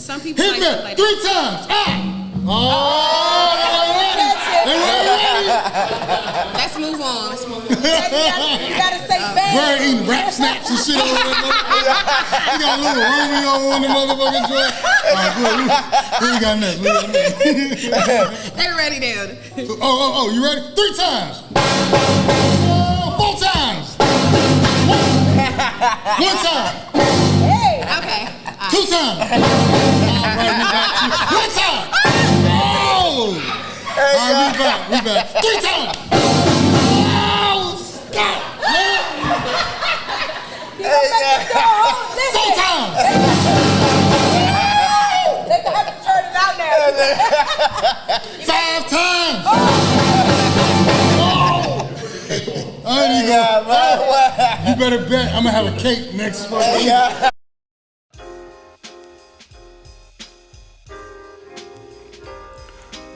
some people hit like me stuff like 3 that. times. Let's move on. You gotta say bang. Bird eating rap snaps and shit over there. You got a little Romeo on the motherfucking joint. All right, good. Who we got next? They ready down. Oh, you ready? 3 times. 4 times. 1 time. Hey. Okay. 2 times. All right, we got you. 1 time. Oh. All right, we back. 3 times. Oh, stop. You gonna make it go home? 4 times. They're gonna have to turn it out now. 5 times. Oh. You better bet I'm gonna have a cake next fucking week.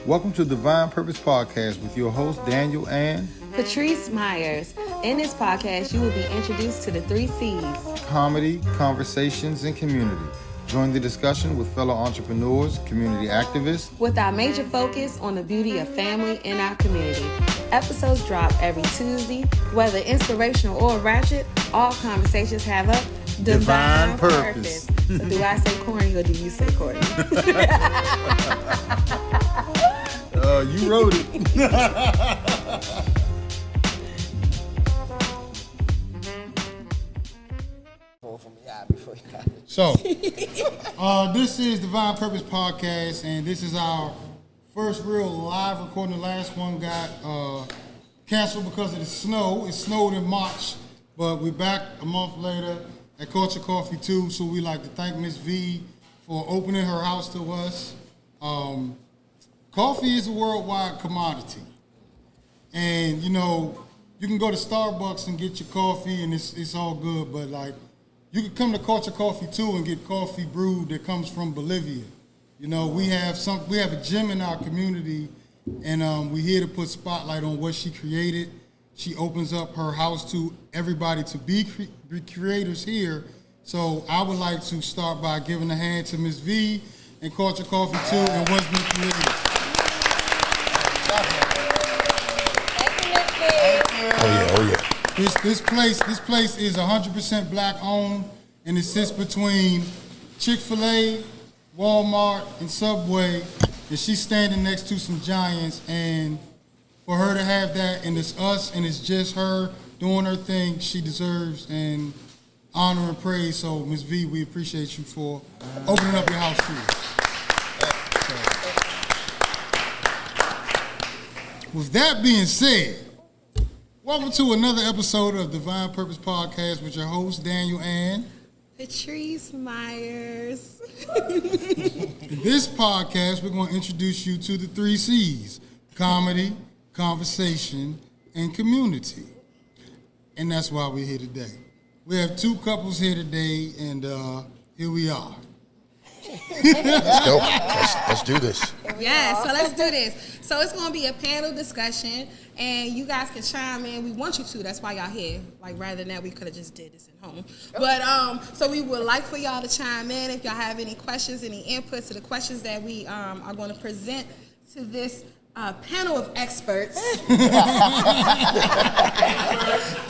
Welcome to Divine Purpose Podcast with your host Daniel and Patrice Myers. In this podcast, you will be introduced to the 3 C's. Comedy, conversations, and community. Join the discussion with fellow entrepreneurs, community activists, With our major focus on the beauty of family in our community. Episodes drop every Tuesday. Whether inspirational or ratchet, all conversations have a divine purpose. So do I say corny or do you say corny? You wrote it. So, this is Divine Purpose Podcast, and this is our first real live recording. The last one got canceled because of the snow. It snowed in March, but we're back a month later at Culture Coffee 2, so we like to thank Miss V for opening her house to us. Coffee is a worldwide commodity. And, you know, you can go to Starbucks and get your coffee and it's all good, but, like, you can come to Culture Coffee, too, and get coffee brewed that comes from Bolivia. You know, we have a gym in our community, and we're here to put spotlight on what she created. She opens up her house to everybody to be creators here. So I would like to start by giving a hand to Ms. V and Culture Coffee, too, and what's been created. Oh yeah. This place is 100% black owned, and it sits between Chick-fil-A, Walmart, and Subway. And she's standing next to some giants, and for her to have that, and it's us, and it's just her doing her thing, she deserves and honor and praise. So, Ms. V, we appreciate you for opening up your house to us. With that being said, welcome to another episode of Divine Purpose Podcast with your host, Daniel and Patrice Myers. In this podcast, we're going to introduce you to the 3 C's: comedy, conversation, and community. And that's why we're here today. We have 2 couples here today, and here we are. Let's go. Let's do this. Yeah, so let's do this. So it's going to be a panel discussion, and you guys can chime in. We want you to. That's why y'all here. Like, rather than that, we could have just did this at home. But so we would like for y'all to chime in if y'all have any questions, any input to the questions that we are going to present to this panel of experts.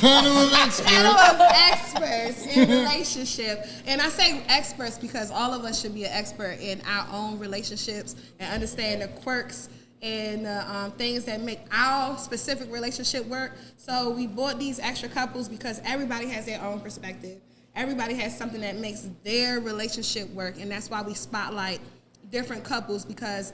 Panel of experts. Panel of experts in relationship. And I say experts because all of us should be an expert in our own relationships and understand the quirks and things that make our specific relationship work. So we brought these extra couples because everybody has their own perspective. Everybody has something that makes their relationship work, and that's why we spotlight different couples, because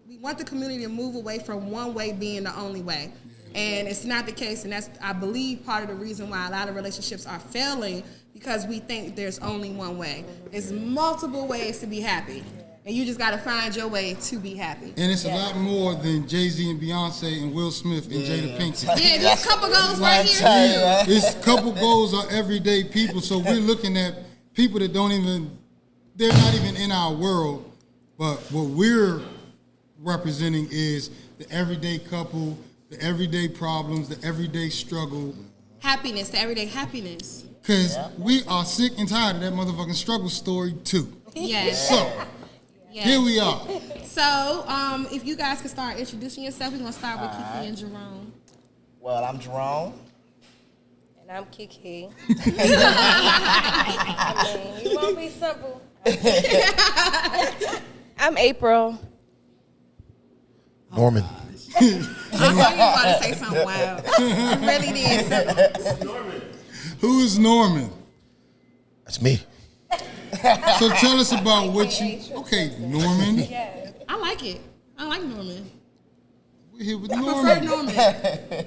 we want the community to move away from one way being the only way. And it's not the case, and that's, I believe, part of the reason why a lot of relationships are failing, because we think there's only one way. There's multiple ways to be happy, and you just got to find your way to be happy. And it's a lot more than Jay-Z and Beyonce and Will Smith and Jada Pinkett. Yeah, these couple goals right here. This couple goals are everyday people, so we're looking at people that they're not even in our world, but what we're representing is the everyday couple, the everyday problems, the everyday struggle. Happiness, the everyday happiness. Because we are sick and tired of that motherfucking struggle story too. Yes. So, Yes. Here we are. So, if you guys could start introducing yourself, we're gonna start with Kiki and Jerome. Well, I'm Jerome. And I'm Kiki. I mean, you won't be simple. I'm April. Norman. I knew you were about to say something wild. You really did. Who is Norman? That's me. So tell us about what you. Okay, Norman. I like it. I like Norman. We're here with I prefer Norman. Norman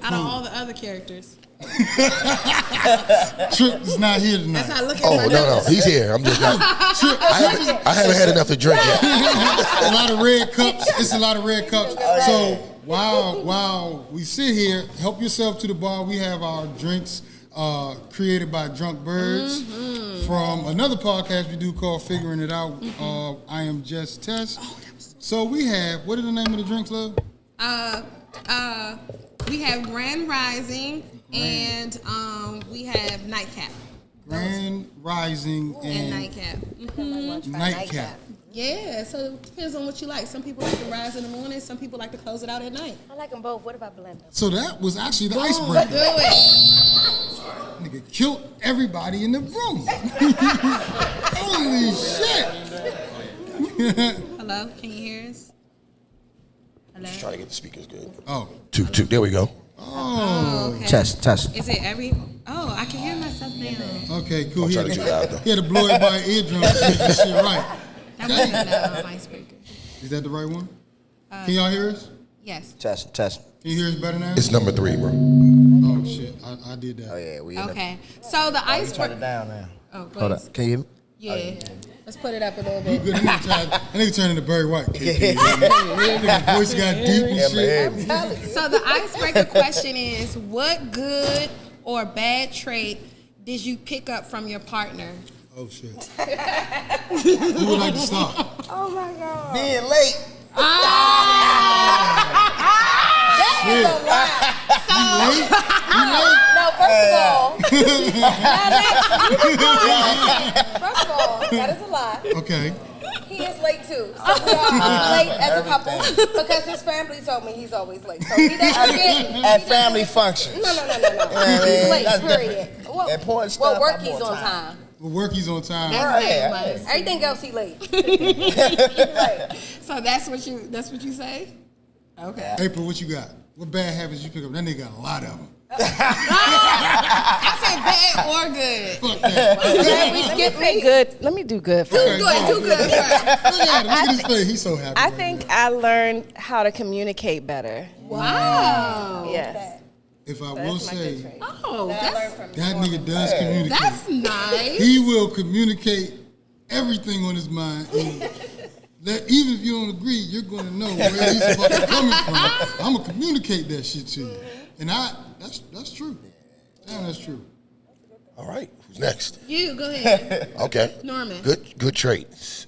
out of all the other characters. Trip is not here tonight. That's how I look at Oh, my no, notes. he's here. I'm just not. I haven't had enough to drink yet. A lot of red cups. It's a lot of red cups. So while we sit here, help yourself to the bar. We have our drinks created by Drunk Birds from another podcast we do called Figuring It Out. I am Just Tess. So we have, what is the name of the drinks, love? We have Grand Rising and we have Nightcap. Grand Rising And and Nightcap. Nightcap. Yeah, so it depends on what you like. Some people like to rise in the morning. Some people like to close it out at night. I like them both. What about blend them? So that was actually the Do icebreaker. it. Nigga killed everybody in the room. Holy shit. Hello, can you hear us? Hello? Just trying to get the speakers good. Oh. Two. There we go. Oh, okay. Test. Is it every? Oh, I can hear myself now. Okay, cool. I'm He trying had to get loud, though. he had to blow it by eardrum to get this shit right. That wasn't the icebreaker. Is that the right one? Can y'all hear us? Yes. Test. Can you hear us better now? It's number 3, bro. Oh shit, I did that. Oh yeah, we. in the- Okay. So the Turn it icebreaker. down now. Oh, Hold please. up. Can you hear me? Yeah. Let's put it up a little bit. Good. That nigga turned into Barry White. Nigga voice got deep and shit. So the icebreaker question is: what good or bad trait did you pick up from your partner? Oh shit. Who would like to start? Oh my God. Being late. Shit. No, first of all, that is a lie. Okay. He is late too. So we are late as a couple because his family told me he's always late. So he doesn't get At family functions. No. Yeah, He's late, that's period. What, Important what stuff, work I'm he's on on time. time. Well, work he's on time. That's yeah, it, but- Everything else he late. So that's what you say? Okay. April, what you got? What bad habits you pick up? That nigga got a lot of them. I said bad or good. Fuck that. We skip me good. Let me do good first. Okay, Do good first. Look at him. Look at his face. He's so happy. I right think now. I learned how to communicate better. Wow. Yes. If I will say, Oh, that's that nigga does communicate. that's nice. He will communicate everything on his mind. And even if you don't agree, you're going to know where he's fucking coming from. I'm going to communicate that shit to you. And that's true. Damn, that's true. All right. Who's next? You go ahead, Okay. Norman. Good traits.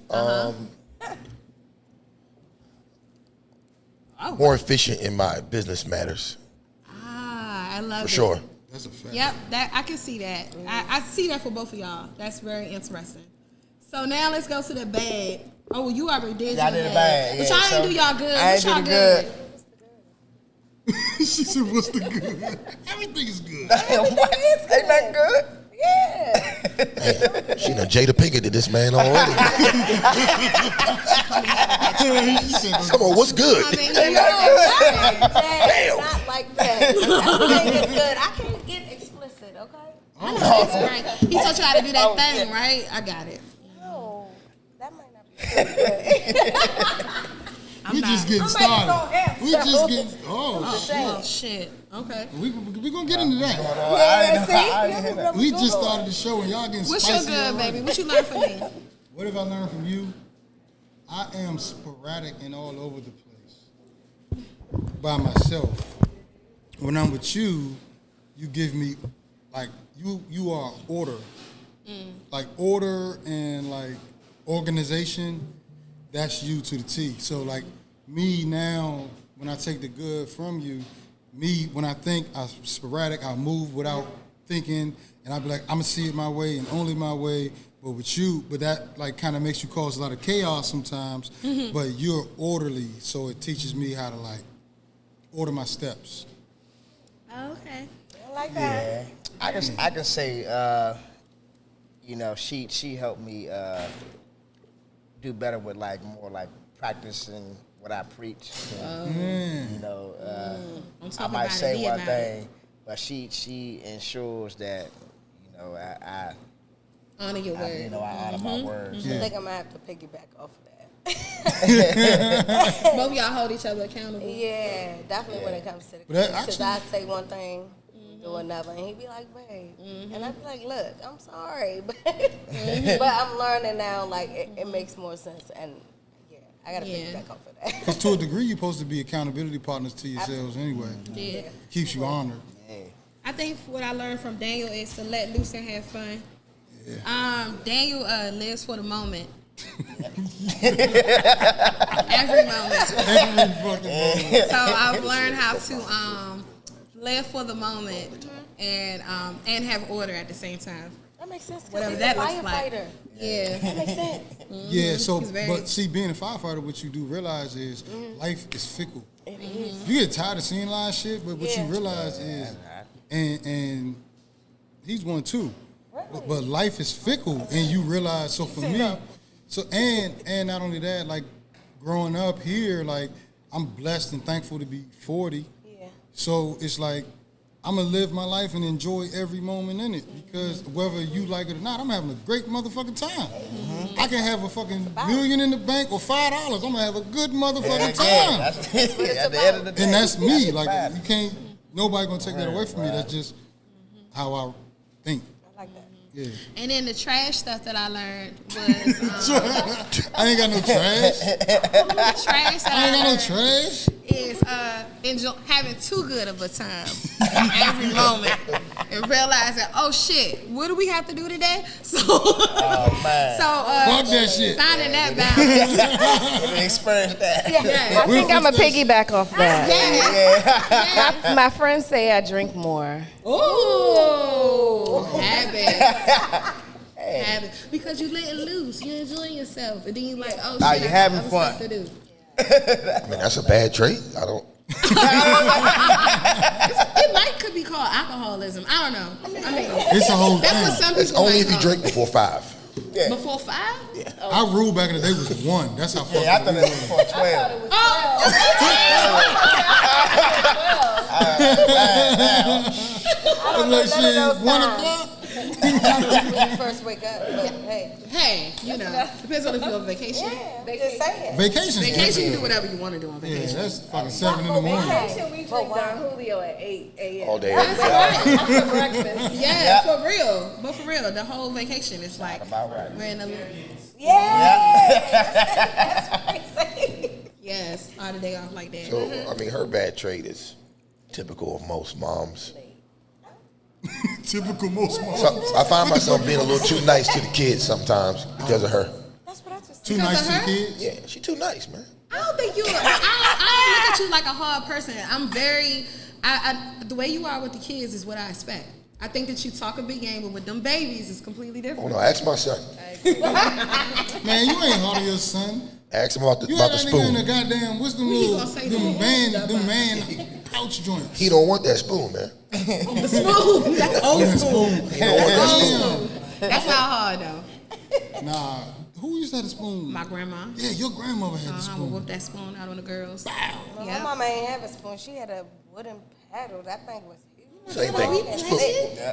More efficient in my business matters. I love For it. sure. That's a fact. Yep, that I can see that. I see that for both of y'all. That's very interesting. So now let's go to the bad. Oh, well, you already did I your did the bad. bad. But Yeah, y'all so ain't do y'all good. I What's ain't do y'all the good? good. She said, what's the good? Everything is good. What? Ain't that good? Yeah. She done Jada Pinkett this man already. He said, Come on, what's good? I mean, Damn. Not like that. Everything is good. I can't get explicit, okay? that's right. He taught you how to do that thing, right? I got it. No, that might not be good. we just getting started. We just getting, oh Oh, shit. shit. Okay. We gonna get into that. Yeah, see? We just started the show and y'all getting What's your spicy good, already. baby? What you learned from me? What have I learned from you? I am sporadic and all over the place by myself. When I'm with you, you give me like you are order. Like order and like organization, that's you to the T. So like me now, when I take the good from you, me when I think I'm sporadic, I move without thinking, and I be like, I'm gonna see it my way and only my way. But with you, that like kind of makes you cause a lot of chaos sometimes. But you're orderly, so it teaches me how to like order my steps. Oh, okay. I like that. Yeah, I can say, you know, she helped me do better with like more like practicing what I preach. You know, I might say one thing, but she ensures that you know I honor your word. You know, I honor my words. I think I'm gonna have to piggyback off of that. Both y'all hold each other accountable. Yeah, definitely when it comes to the But that kids. Because I actually- say one thing, do another, and he'd be like, babe. And I'd be like, look, I'm sorry. But I'm learning now, like, it makes more sense. And, yeah, I got to piggyback off of that. Because to a degree, you're supposed to be accountability partners to yourselves anyway. Yeah. Keeps you honored. I think what I learned from Daniel is to let loose and have fun. Daniel lives for the moment. Every moment. Every fucking moment. So I've learned how to live for the moment and have order at the same time. That makes sense. Whatever He's that a looks like. firefighter. Yeah. That makes sense. Yeah, so, He's very- but see, being a firefighter, what you do realize is life is fickle. It is. You get tired of seeing a lot of shit, but what you realize is, and he's one too, but life is fickle, and you realize, so for me, so, and not only that, like, growing up here, like, I'm blessed and thankful to be 40, so it's like, I'm going to live my life and enjoy every moment in it, because whether you like it or not, I'm having a great motherfucking time. I can have a fucking million in the bank or $5. I'm going to have a good motherfucking time. That's at the end of the day. And that's me. Like, you can't, nobody going to take that away from me. That's just how I think. I like that. Yeah. And then the trash stuff that I learned was I ain't got no trash. trash that I ain't got no learned trash. is having too good of a time every moment and realizing, oh shit, what do we have to do today? So, Oh man, Fuck that shit. finding that balance. you experienced that. Yeah. I think I'm going to piggyback off that. Yeah. My friends say I drink more. Ooh, habit. Habit. Because you letting loose, you enjoying yourself, and then you like, oh shit, Nah, I you got having other fun. stuff to do. I mean, that's a bad trait. I don't. It could be called alcoholism. I don't know. I mean, It's a whole that's what thing. some It's people only might if you call drink it. before 5. Before 5? Our rule back in the day was 1. That's how fucking Yeah, I thought it was for 12. Like shit, 1 o'clock. When you first wake up. But, Hey, you know, depends on if you're on vacation. yeah, just saying. Vacation's Vacation, you different. do whatever you want to do on Yeah, vacation. that's fucking 7 in the morning. We drink Don Julio at 8 a.m. All day, That's every day. right. For breakfast. Yeah, for real. But for real, the whole vacation is like About right. we're in the yes, all the day off like that. So, I mean, her bad trait is typical of most moms. Typical most moms. So, I find myself being a little too nice to the kids sometimes because of her. That's what I just Too Because nice of to the her? kids. Yeah, she too nice, man. I don't think you. I don't look at you like a hard person. I'm very. The way you are with the kids is what I expect. I think that you talk a big game, but with them babies, it's completely Oh different. no, ask my son. Man, you ain't hard on your son. Ask him about the You had that nigga in the spoon. goddamn, what's them What you little, gonna say them to man pouch joints. He don't want that spoon, man. The spoon. That's old Yeah, school. spoon. He don't want that spoon. That's not hard though. Nah, who used to have a spoon? My grandma. Yeah, your grandmother had the I would spoon. whip that spoon out on the girls. My Yeah. mama ain't have a spoon. She had a wooden paddle. That thing was huge. Same thing.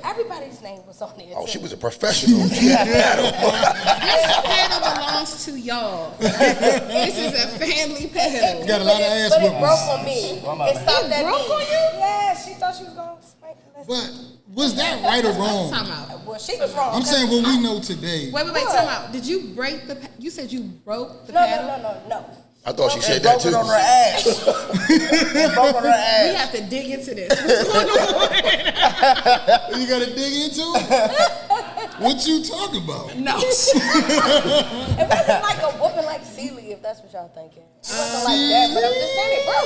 Everybody's name was on there. Oh, too. she was a professional. She had a paddle. This paddle belongs to y'all. This is a family paddle. Got a lot of ass But it whoopings. broke on me. It stopped at broke me. on you? Yeah, she thought she was going to spank me. But was that right or Time wrong? out. Well, she was wrong. I'm saying what we know today. Wait, time out. Did you break the? You said you broke the No. paddle. I thought she said It that broke it too. on her ass. It broke on her We ass. have to dig into this. What's going on? You gotta dig into it. What you talking about? No. It wasn't like a whooping like Celie, if that's what y'all thinking. It wasn't like that, but I'm just saying it, bro.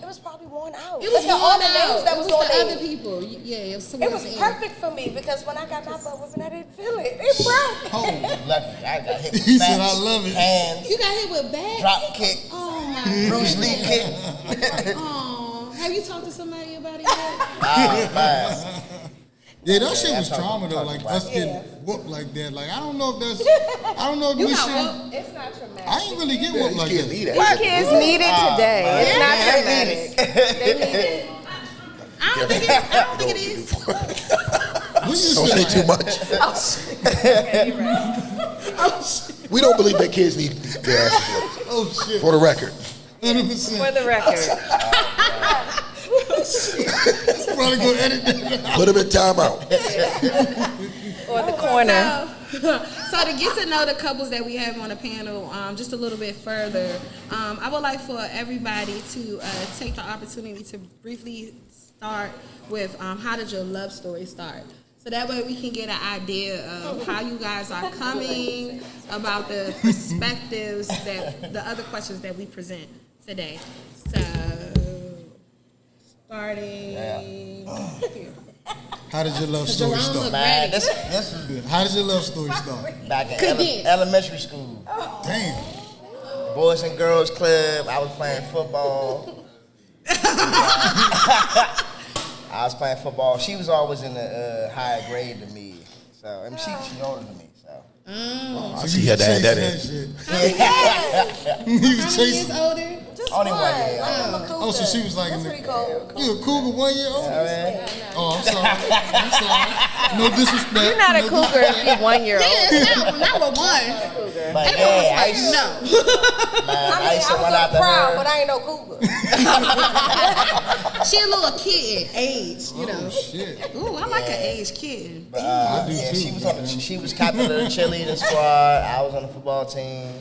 It was probably worn out. It was Look at all the worn names out. that It was was on the there. other people. Yeah, it was It towards was the end. perfect for me because when I got my butt whipping, I didn't feel it. It broke. Oh, lucky. I got hit with He said, bats, I love it. hands, You got hit with bats? drop kick, Oh my Bruce God. Lee kick. Oh, have you talked to somebody about it yet? Ah, man. Yeah, that shit Yeah, was I'm trauma though. talking Like about us it. getting whooped like that. Like I don't know if that's. I don't know if You we got should. whooped? It's not traumatic. I ain't really get Yeah, whooped these like kids that. need that. These kids need it today. It's not man, traumatic. They need it. I don't think it is. We used Don't to say like, too much. We don't believe that kids need their asses whooped. oh shit, For the record. 100%. For the record. Probably go edit that. Put them in timeout. Or the corner. So to get to know the couples that we have on the panel just a little bit further, I would like for everybody to take the opportunity to briefly start with how did your love story start? So that way we can get an idea of how you guys are coming about the perspectives that the other questions that we present today. So starting here. How did your love story Jerome start? look Man, ready. this is How did your love story start? back in Condense. elementary school. Damn. Boys and Girls Club. I was playing football. I was playing football. She was always in the higher grade than me. So, I mean, she's older than me. So, I see how that in. shit. How He was many years chasing. older? Just Only one. one year. Like, I'm a cougar. Oh, so she was like That's in pretty the- cool. You a cougar 1 year old? man. Oh, I'm sorry. I'm sorry. No disrespect. You're not a No cougar if you're 1 year old. Yeah, not with one. But Everyone was yeah, I like, used, no. man, I I used to was run so after proud, her. but I ain't no cougar. She a little kid, age, you know. Oh, shit. Ooh, I like an age kid. But, I do yeah, too, she was on. man. She was captain of the cheerleading squad. I was on the football team.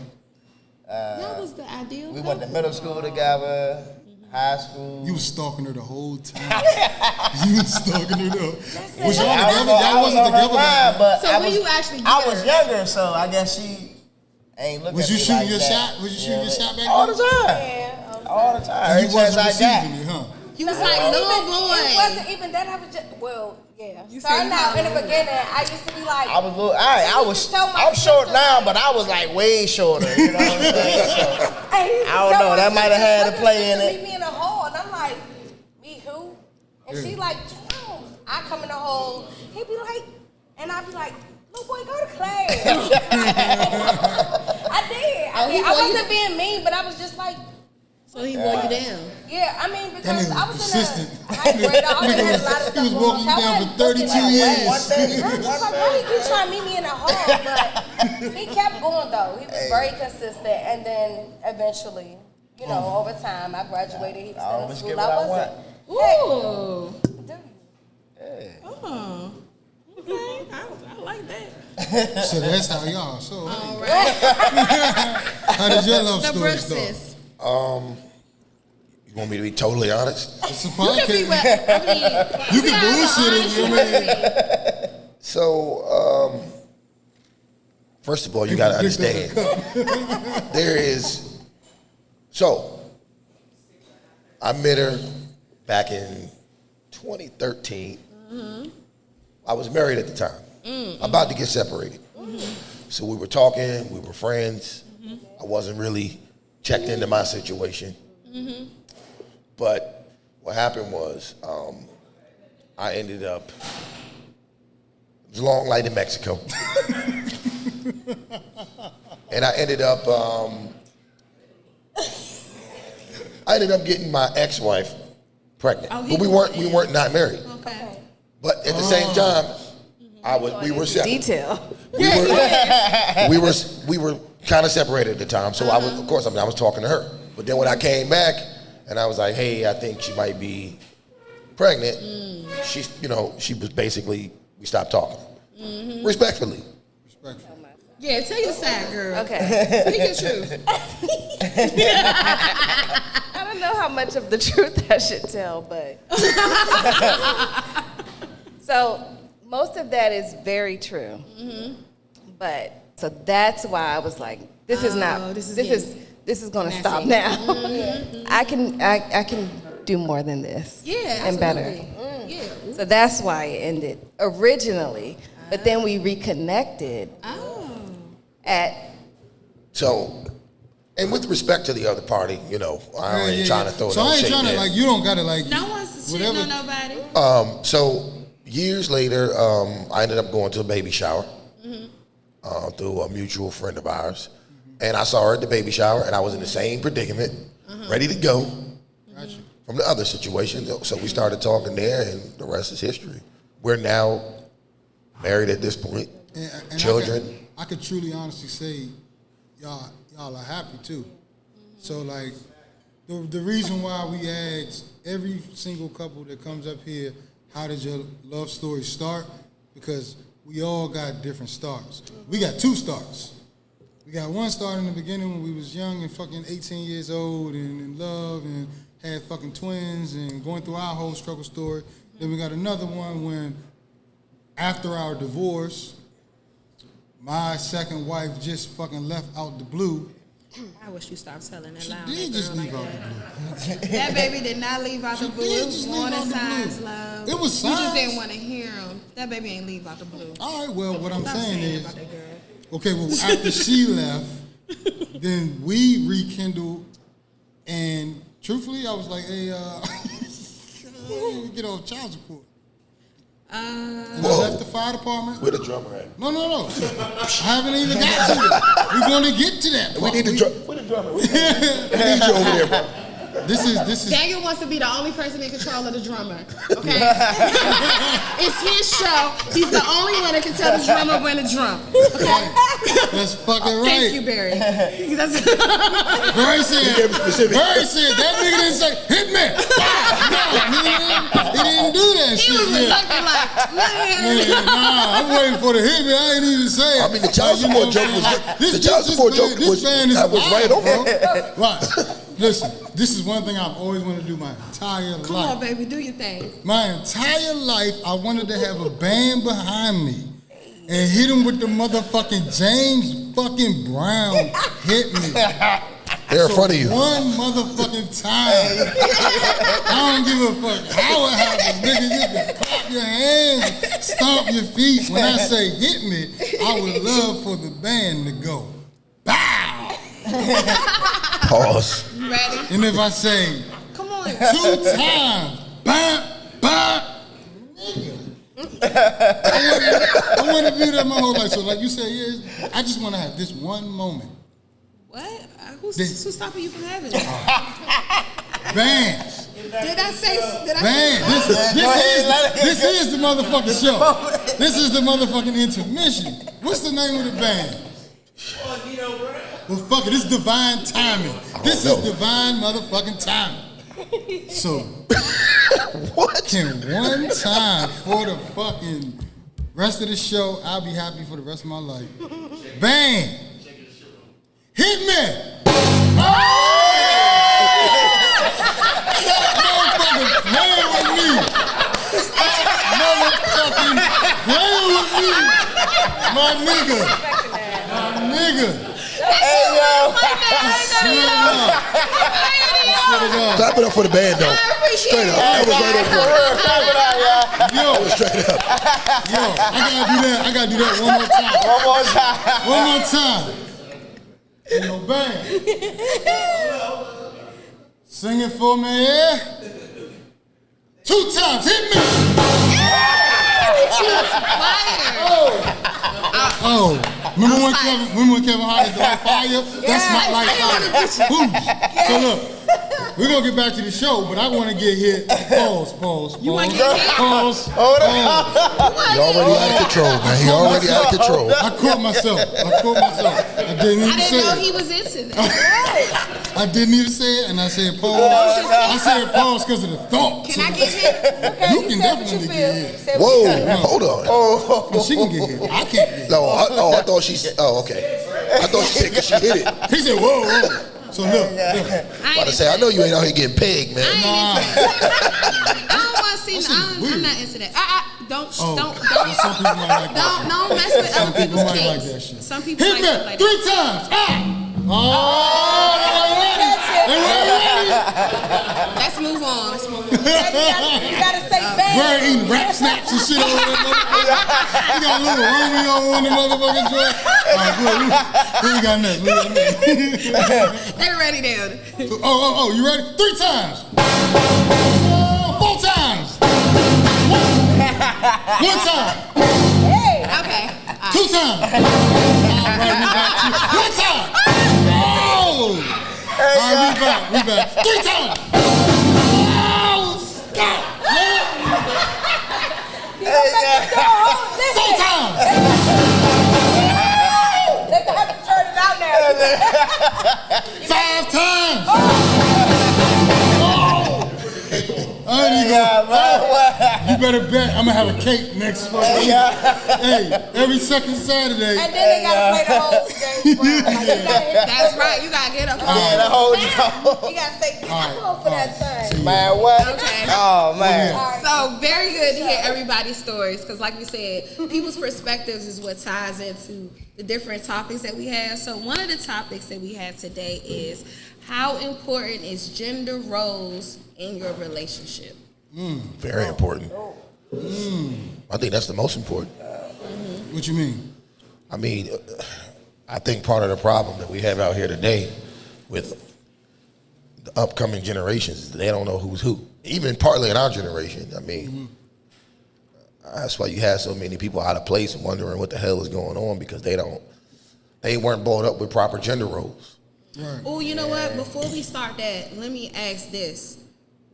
That was the ideal. We went to middle school together, high school. You was stalking her the whole time. You was stalking her though. Was y'all I was together? on- I Y'all was wasn't on her together back mind, then. but So I when was, you actually I get was her? younger, so I guess she ain't looking Was at you me shooting like your that. shot? Was you shooting your shot back All then? the time. Yeah, All the time. You Every chance wasn't I got. receiving it, huh? You was like, little It boy. wasn't even that. I was just, well, yeah. You Starting said out in the how? beginning, I used to be like, I was little. I was. used to tell my I'm short sister, now, like- but I was like way shorter. You know what I'm saying? So, I don't know, that might have had a play in it. Meet me in the hall, and I'm like, me who? And she like, Jerome. I come in the hall, he'd be like, and I'd be like, little boy, go to class. I did. Oh, he I wore you- wasn't being mean, but I was just like, So he wore you down. yeah, I mean, because nigga I was was persistent. in a high grade. I always had a lot of He was stuff walking you going on. down for 32 years. One thing. I was just like, why he keep trying to meet me in the hall? But he kept going though. He was very consistent, and then eventually, you know, over time, I graduated. He was I still in always school. get what I wasn't. Ooh. Do you? Oh. Okay. I like that. So that's how y'all. So All right. how did your love The story Brooks start? sis. You want me to be totally honest? It's a You can be podcast. what, I mean, You can guys are bullshit it, honest, you you know. So, first of all, you got to Picked up understand. There is. So, I met her back in 2013. I was married at the time, about to get separated. So we were talking, we were friends. I wasn't really checked into my situation. But what happened was, I ended up, it was a long night in Mexico. And I ended up getting my ex-wife pregnant. Oh, he But we weren't not married. Okay. But at the same time, we were separated. Detail. We were kind of separated at the time. So I was, of course, I was talking to her. But then when I came back and I was like, hey, I think she might be pregnant, she was basically, we stopped talking. Respectfully. Yeah, tell your side, girl. Okay. Speak your truth. I don't know how much of the truth I should tell, but. So, Most of that is very true. But so that's why I was like, this is not. This is going to stop now. I can do more than this. Yeah, and better. Yeah. So that's why it ended originally. But then we reconnected at. So, and with respect to the other party, you know, I ain't trying to throw So no I ain't shade trying to, in. like, you don't got to, like, No one's shitting whatever. on nobody. So years later, I ended up going to a baby shower through a mutual friend of ours. And I saw her at the baby shower, and I was in the same predicament, ready to go from the other situation. So we started talking there, and the rest is history. We're now married at this point, And children. I could truly, honestly say, y'all are happy too. So like, the reason why we ask every single couple that comes up here, how did your love story start? Because we all got different starts. We got 2 starts. We got one start in the beginning when we was young and fucking 18 years old and in love and had fucking twins and going through our whole struggle story. Then we got another one when, after our divorce, my second wife just fucking left out the blue. I wish you stopped telling that She loud. did just leave out the blue. That baby did not leave out the blue. did It was just leave warning out the blue. signs, love. It was You just signs. didn't want to hear him. That baby ain't leave out the blue. All right, well, what I'm Stop saying is, about that girl. okay, well, after she left, then we rekindled, and truthfully, I was like, hey, we get off child support. And I left the fire department. Where the drummer at? No. I haven't even got to it. We're going to get to that We part. need the drummer. Where the drummer? We need you over there, bro. This is Daniel wants to be the only person in control of the drummer. Okay? It's his show. He's the only one that can tell the drummer when to drum. Okay? that's fucking right. Thank you, Barry. That's- Barry said, that nigga didn't say, hit me. He didn't do that he shit. was yet. reluctant like, man. Man, nah, I'm waiting for the hit me. I ain't even say it. I mean, the child Like, you support know joke was what I'm saying? the child support joke this man is that was right alive, over. bro. Right. Listen, this is one thing I've always wanted to do my entire Come life. on, baby, do your thing. My entire life, I wanted to have a band behind me and hit him with the motherfucking James fucking Brown hit me. They're in front of you. One motherfucking time. I don't give a fuck how it happens, nigga. You can clap your hands, stomp your feet. When I say hit me, I would love for the band to go, bow. Pause. You ready? And if I say Come on. 2 times, bam, bam, nigga. I want to do that my whole life. So like you said, yeah, I just want to have this one moment. What? Who's stopping you from having it? Bands. Did I say? Man, this is the motherfucking show. This is the motherfucking intermission. What's the name of the band? Well, fuck it. This is divine timing. This is divine motherfucking timing. So, What? can one time for the fucking rest of the show, I'll be happy for the rest of my life. Bang! Hit me! Motherfucking playing with me! Motherfucking playing with me! My nigga! Hey, yo. Swear to God. Clap it up for the band, though. Straight up. That was right on point. Yo, That was straight up. yo, I gotta do that one more time. One more time. Ain't no band. Sing it for me, yeah? 2 times, hit me! Oh, remember when Kevin Hart is on fire? That's not like fire. Boom. So look, we're gonna get back to the show, but I want to get hit. Pause. You want to get hit? Pause. He already out of control, man. He already out of control. I caught myself. I didn't even I say didn't know it. he was into that. I didn't even say it, and I said pause. I said pause because of the thought. Can I get hit? You can definitely get hit. Whoa, hold on. Oh, she can get hit. I can't get hit. No, I thought she said, oh, okay. I thought she said because she hit it. He said, whoa. So look. About to say, I know you ain't out here getting pegged, man. I don't want to see, That shit is I'm weird. not into that. Don't. Some people might like that. Don't mess with Some other people people's might like kinks. that shit. Some people Hit like stuff me like 3 that. times. They ready? Let's move on. You gotta say bang. Bird eating rap snaps and shit over there. You got a little Romeo on the motherfucking joint. All right, who we got next? They're ready down. Oh, you ready? 3 times. 4 times. 1 time. Okay. 2 times. All right, we got you. 1 time. Oh. All right, we back. 3 times. Oh, stop. 4 times. They have to turn it out now. 5 times. You better bet I'm gonna have a cake next fucking week. Hey, every second Saturday. And then they gotta play the whole James Brown. Like, you gotta hit That's right. You gotta get up. Yeah, the whole You gotta say, get up for that thing. man, what? Okay. Oh man. So very good to hear everybody's stories because, like we said, people's perspectives is what ties into the different topics that we have. So one of the topics that we have today is how important is gender roles in your relationship? Very important. I think that's the most important. What you mean? I mean, I think part of the problem that we have out here today with the upcoming generations is they don't know who's who. Even partly in our generation. I mean, that's why you have so many people out of place wondering what the hell is going on because they weren't brought up with proper gender roles. Right. Oh, you know what? Before we start that, let me ask this.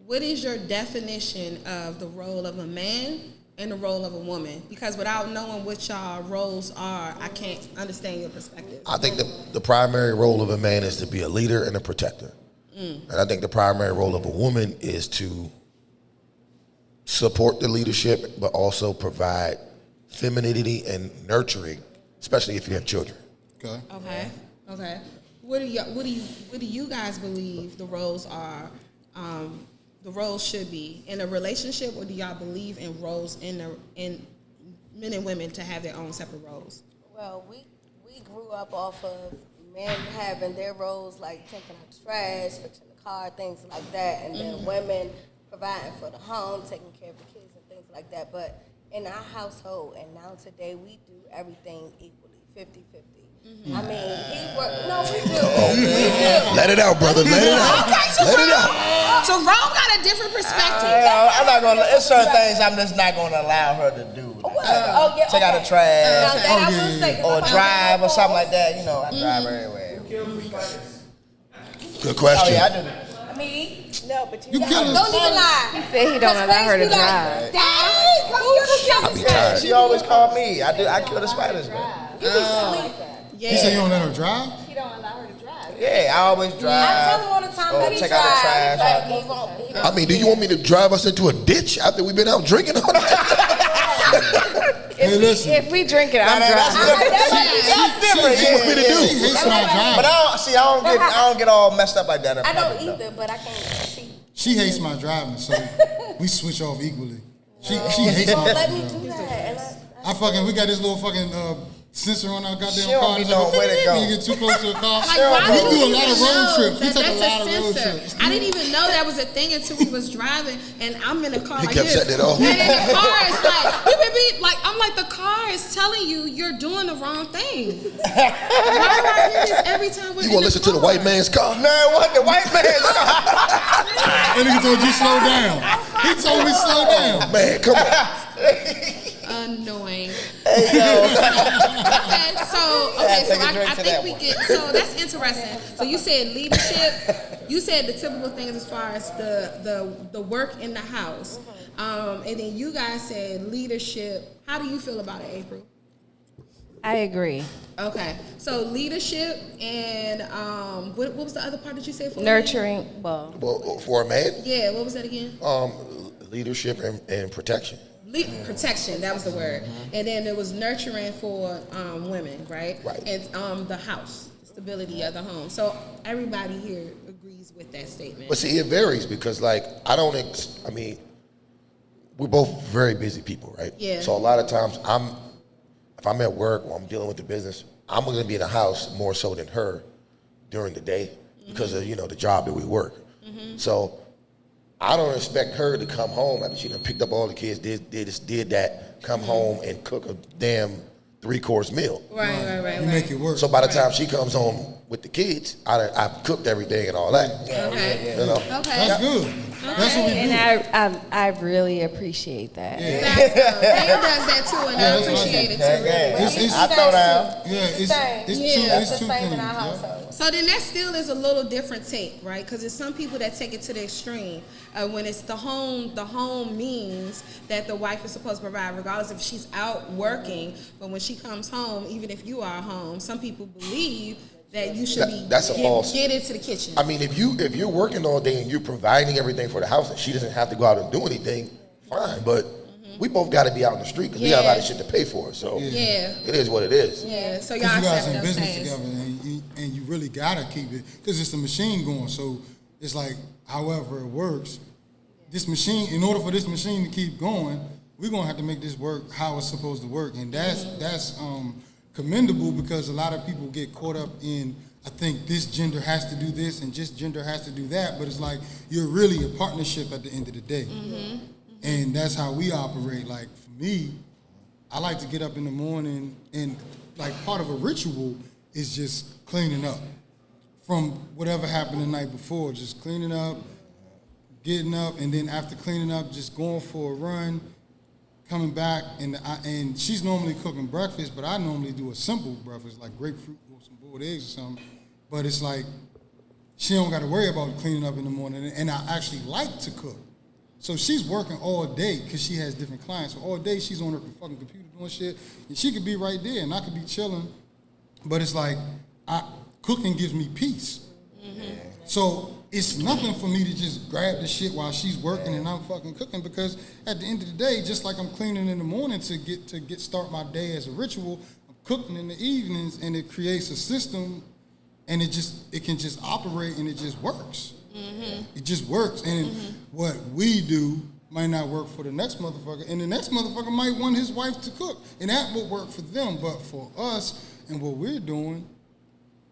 What is your definition of the role of a man and the role of a woman? Because without knowing what y'all roles are, I can't understand your perspective. I think the primary role of a man is to be a leader and a protector. And I think the primary role of a woman is to support the leadership, but also provide femininity and nurturing, especially if you have children. Okay. Okay. What do you guys believe the roles are? The roles should be in a relationship, or do y'all believe in roles in men and women to have their own separate roles? Well, we grew up off of men having their roles, like taking out the trash, fixing the car, things like that, and then women providing for the home, taking care of the kids and things like that. But in our household, and now today, we do everything equally, 50-50. I mean, he worked. No, we do. We do. Let it out, brother. Let it out. Okay, Let it out. Jerome got a different perspective. I'm not gonna. There's certain things I'm just not gonna allow her to do. Like, take out the trash, Now, that I will say, 'cause or I'm drive, or like, something like that. You know, I drive everywhere. Good question. Oh yeah, I do. I mean, no, but You killing don't even lie. He said he don't allow her to drive. Daddy, come I be get tired. She always called me. I kill the spiders, man. You be sleeping. You say you don't let her drive? He don't allow her to drive. Yeah, I always drive. I tell him all the time or that he take out the drives, trash. but he won't. He don't. I mean, do you want me to drive us into a ditch after we've been out drinking all night? Hey, listen. If we drink it, I'm That's driving. different. What you want me to do? She hates my But driving. I don't get all messed up like that. in I don't public, though. either, but I can't see. She hates my driving, so we switch off equally. She hates my Let me driving. do that. And We got this little fucking sensor on our goddamn She don't car. be It's knowing where to when go. you get too close to a car. Like, why We would do a you lot of even road know trips. We that take a that's lot of road sensor? trips. I didn't even know that was a thing until we was driving, and I'm in the car He like kept this. setting it off. And in the car, it's like, beep, beep, beep. Like, I'm like, the car is telling you you're doing the wrong thing. Why do I hear this every time we're You in want to listen to the car? white man's car? Man, what the white man? That nigga told you slow down. He told me slow down. Man, come on. Annoying. Hey, yo. Okay, so take a I drink to think that we one. get. So that's interesting. So you said leadership. You said the typical things as far as the work in the house, and then you guys said leadership. How do you feel about it, April? I agree. Okay, so leadership and what was the other part that you said for me? Nurturing, well, Well, for a man, Yeah, what was that again? leadership and protection. Protection, that was the word. And then there was nurturing for women, right? Right. And the house, the stability of the home. So everybody here agrees with that statement. But see, it varies because, like, I mean, we're both very busy people, right? Yeah. So a lot of times if I'm at work or I'm dealing with the business, I'm going to be in the house more so than her during the day because of, the job that we work. So I don't expect her to come home after she done picked up all the kids, did that, come home and cook a damn 3-course meal. Right. You make it work. So by the time she comes home with the kids, I've cooked everything and all that. Okay. Okay. That's good. That's what we do. And I really appreciate that. Dave does that too, and I appreciate it too. I throw down. It's two same in things. our Yeah. household. So then that still is a little different take, right? Because there's some people that take it to the extreme. When it's the home means that the wife is supposed to provide, regardless if she's out working. But when she comes home, even if you are home, some people believe that you should get into the kitchen. I mean, if you're working all day and you're providing everything for the house and she doesn't have to go out and do anything, fine. But we both got to be out in the street because we got a lot of shit to pay for. So it is what it is. Yeah. So y'all Because you guys accept in those business things. together, and you really gotta keep it because it's a machine going. So it's like, however it works, this machine. In order for this machine to keep going, we're gonna have to make this work how it's supposed to work, and that's commendable because a lot of people get caught up in, I think this gender has to do this and this gender has to do that, but it's like you're really a partnership at the end of the day. And that's how we operate. Like for me, I like to get up in the morning and like part of a ritual is just cleaning up from whatever happened the night before, just cleaning up, getting up, and then after cleaning up, just going for a run, coming back, and she's normally cooking breakfast, but I normally do a simple breakfast, like grapefruit or some boiled eggs or something. But it's like, she don't got to worry about cleaning up in the morning, and I actually like to cook. So she's working all day because she has different clients. So all day she's on her fucking computer doing shit, and she could be right there, and I could be chilling. But it's like, cooking gives me peace. So it's nothing for me to just grab the shit while she's working and I'm fucking cooking, because at the end of the day, just like I'm cleaning in the morning to start my day as a ritual, I'm cooking in the evenings, and it creates a system, and it can just operate, and it just works. It just works, and what we do might not work for the next motherfucker, and the next motherfucker might want his wife to cook, and that will work for them. But for us and what we're doing,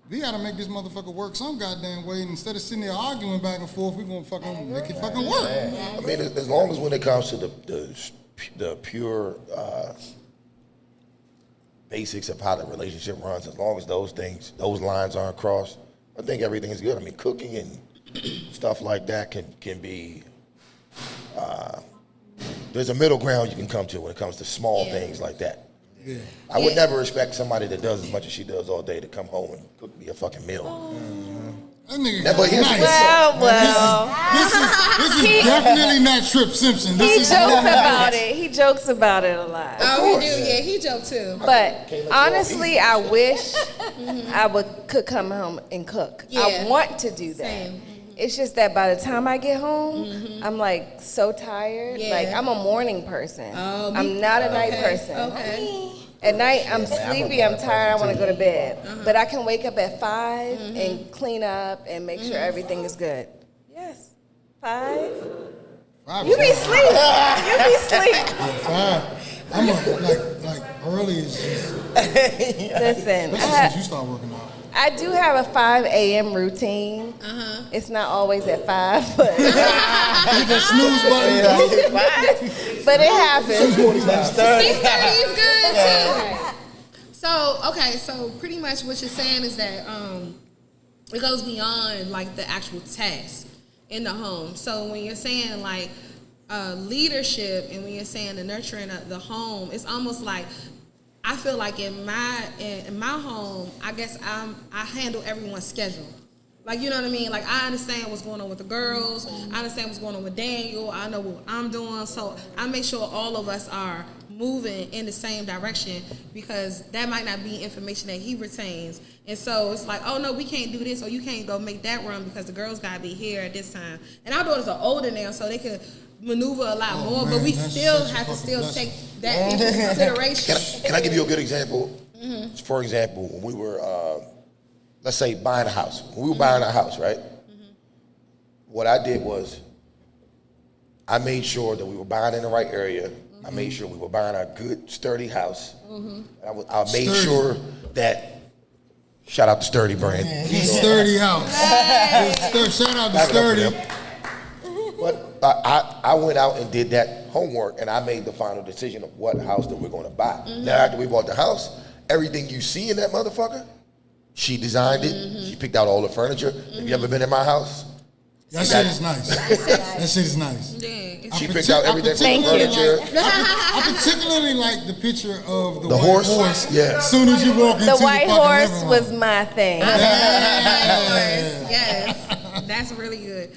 we gotta make this motherfucker work some goddamn way, and instead of sitting there arguing back and forth, we're gonna fucking make it fucking work. I mean, as long as when it comes to the pure basics of how the relationship runs, as long as those lines aren't crossed, I think everything's good. I mean, cooking and stuff like that can be. There's a middle ground you can come to when it comes to small things like that. Yeah. I would never expect somebody that does as much as she does all day to come home and cook me a fucking meal. That nigga But here's the nice. Well. This is definitely not Trip Simpson. He jokes about it. He jokes about it a lot. Oh, we do. Yeah, he joked too. But honestly, I wish I could come home and cook. Yeah. I want to do that. Same. It's just that by the time I get home, I'm like so tired. Yeah. Like I'm a morning person. Oh, I'm not a night person. Okay. At night, I'm sleepy, I'm tired, I want to go to bed. But I can wake up at 5 and clean up and make sure everything is good. Yes. 5? You be sleep. You be sleep. 5. I'm like early is just. Listen, Especially since you start working out. I do have a 5 a.m. routine. It's not always at 5, but You can snooze button. but it happens. 6:30 is good too. So pretty much what you're saying is that it goes beyond like the actual task in the home. So when you're saying like leadership, and when you're saying the nurturing of the home, it's almost like, I feel like in my home, I guess I handle everyone's schedule. Like, you know what I mean? Like, I understand what's going on with the girls. I understand what's going on with Daniel. I know what I'm doing. So I make sure all of us are moving in the same direction, because that might not be information that he retains. And so it's like, oh, no, we can't do this, or you can't go make that run because the girls got to be here at this time. And our daughters are older now, so they can maneuver a lot more, man, but we that's still such a have to fucking still blessing. take that into consideration. Can I give you a good example? For example, when we were, let's say, buying a house. When we were buying a house, right? What I did was, I made sure that we were buying in the right area. I made sure we were buying a good, sturdy house. I made sure that, shout out to Sturdy brand. Sturdy house. Shout out to Sturdy. But I went out and did that homework, and I made the final decision of what house that we're going to buy. Now, after we bought the house, everything you see in that motherfucker, she designed it. She picked out all the furniture. Have you ever been in my house? That shit is nice. That shit is nice. Yeah. She picked out everything from the furniture. I particularly like the picture of the white horse. Yeah. As soon as you walk into The white fucking horse living room. was my thing. Yes, that's really good.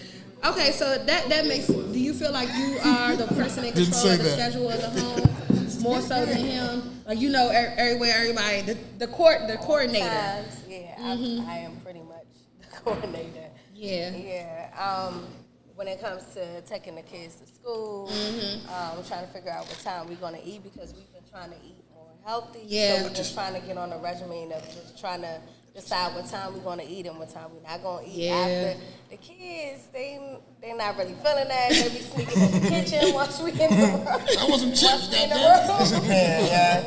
Okay, so that makes. Do you feel like you are the person in control of the schedule of the home more so than him? Like you know everywhere, everybody, the coordinator. Sometimes, yeah, I am pretty much the coordinator. Yeah. When it comes to taking the kids to school, trying to figure out what time we're going to eat because we've been trying to eat more healthy. Yeah. So we're just trying to get on a regimen of just trying to decide what time we're going to eat and what time we're not going to eat. After the kids, they not really feeling that. They be sneaking in the kitchen once we in the room. I want some chips.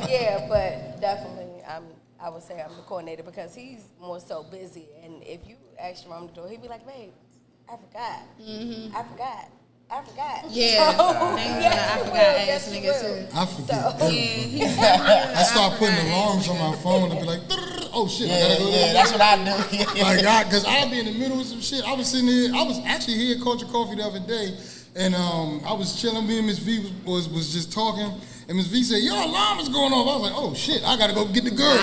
Yeah, but definitely I would say I'm the coordinator because he's more so busy. And if you ask Jerome to do it, he'd be like, babe, I forgot. I forgot. Yeah. So, I forgot ass nigga too. I forget. Yeah, I start putting alarms on my phone to be like, oh shit, I gotta go. Yeah, that's what I do. Like, because I'll be in the middle of some shit. I was sitting here, I was actually here at Culture Coffee the other day, and I was chilling. Me and Miss V was just talking, and Miss V said, "Your alarm is going off." I was like, "Oh shit, I gotta go get the girls."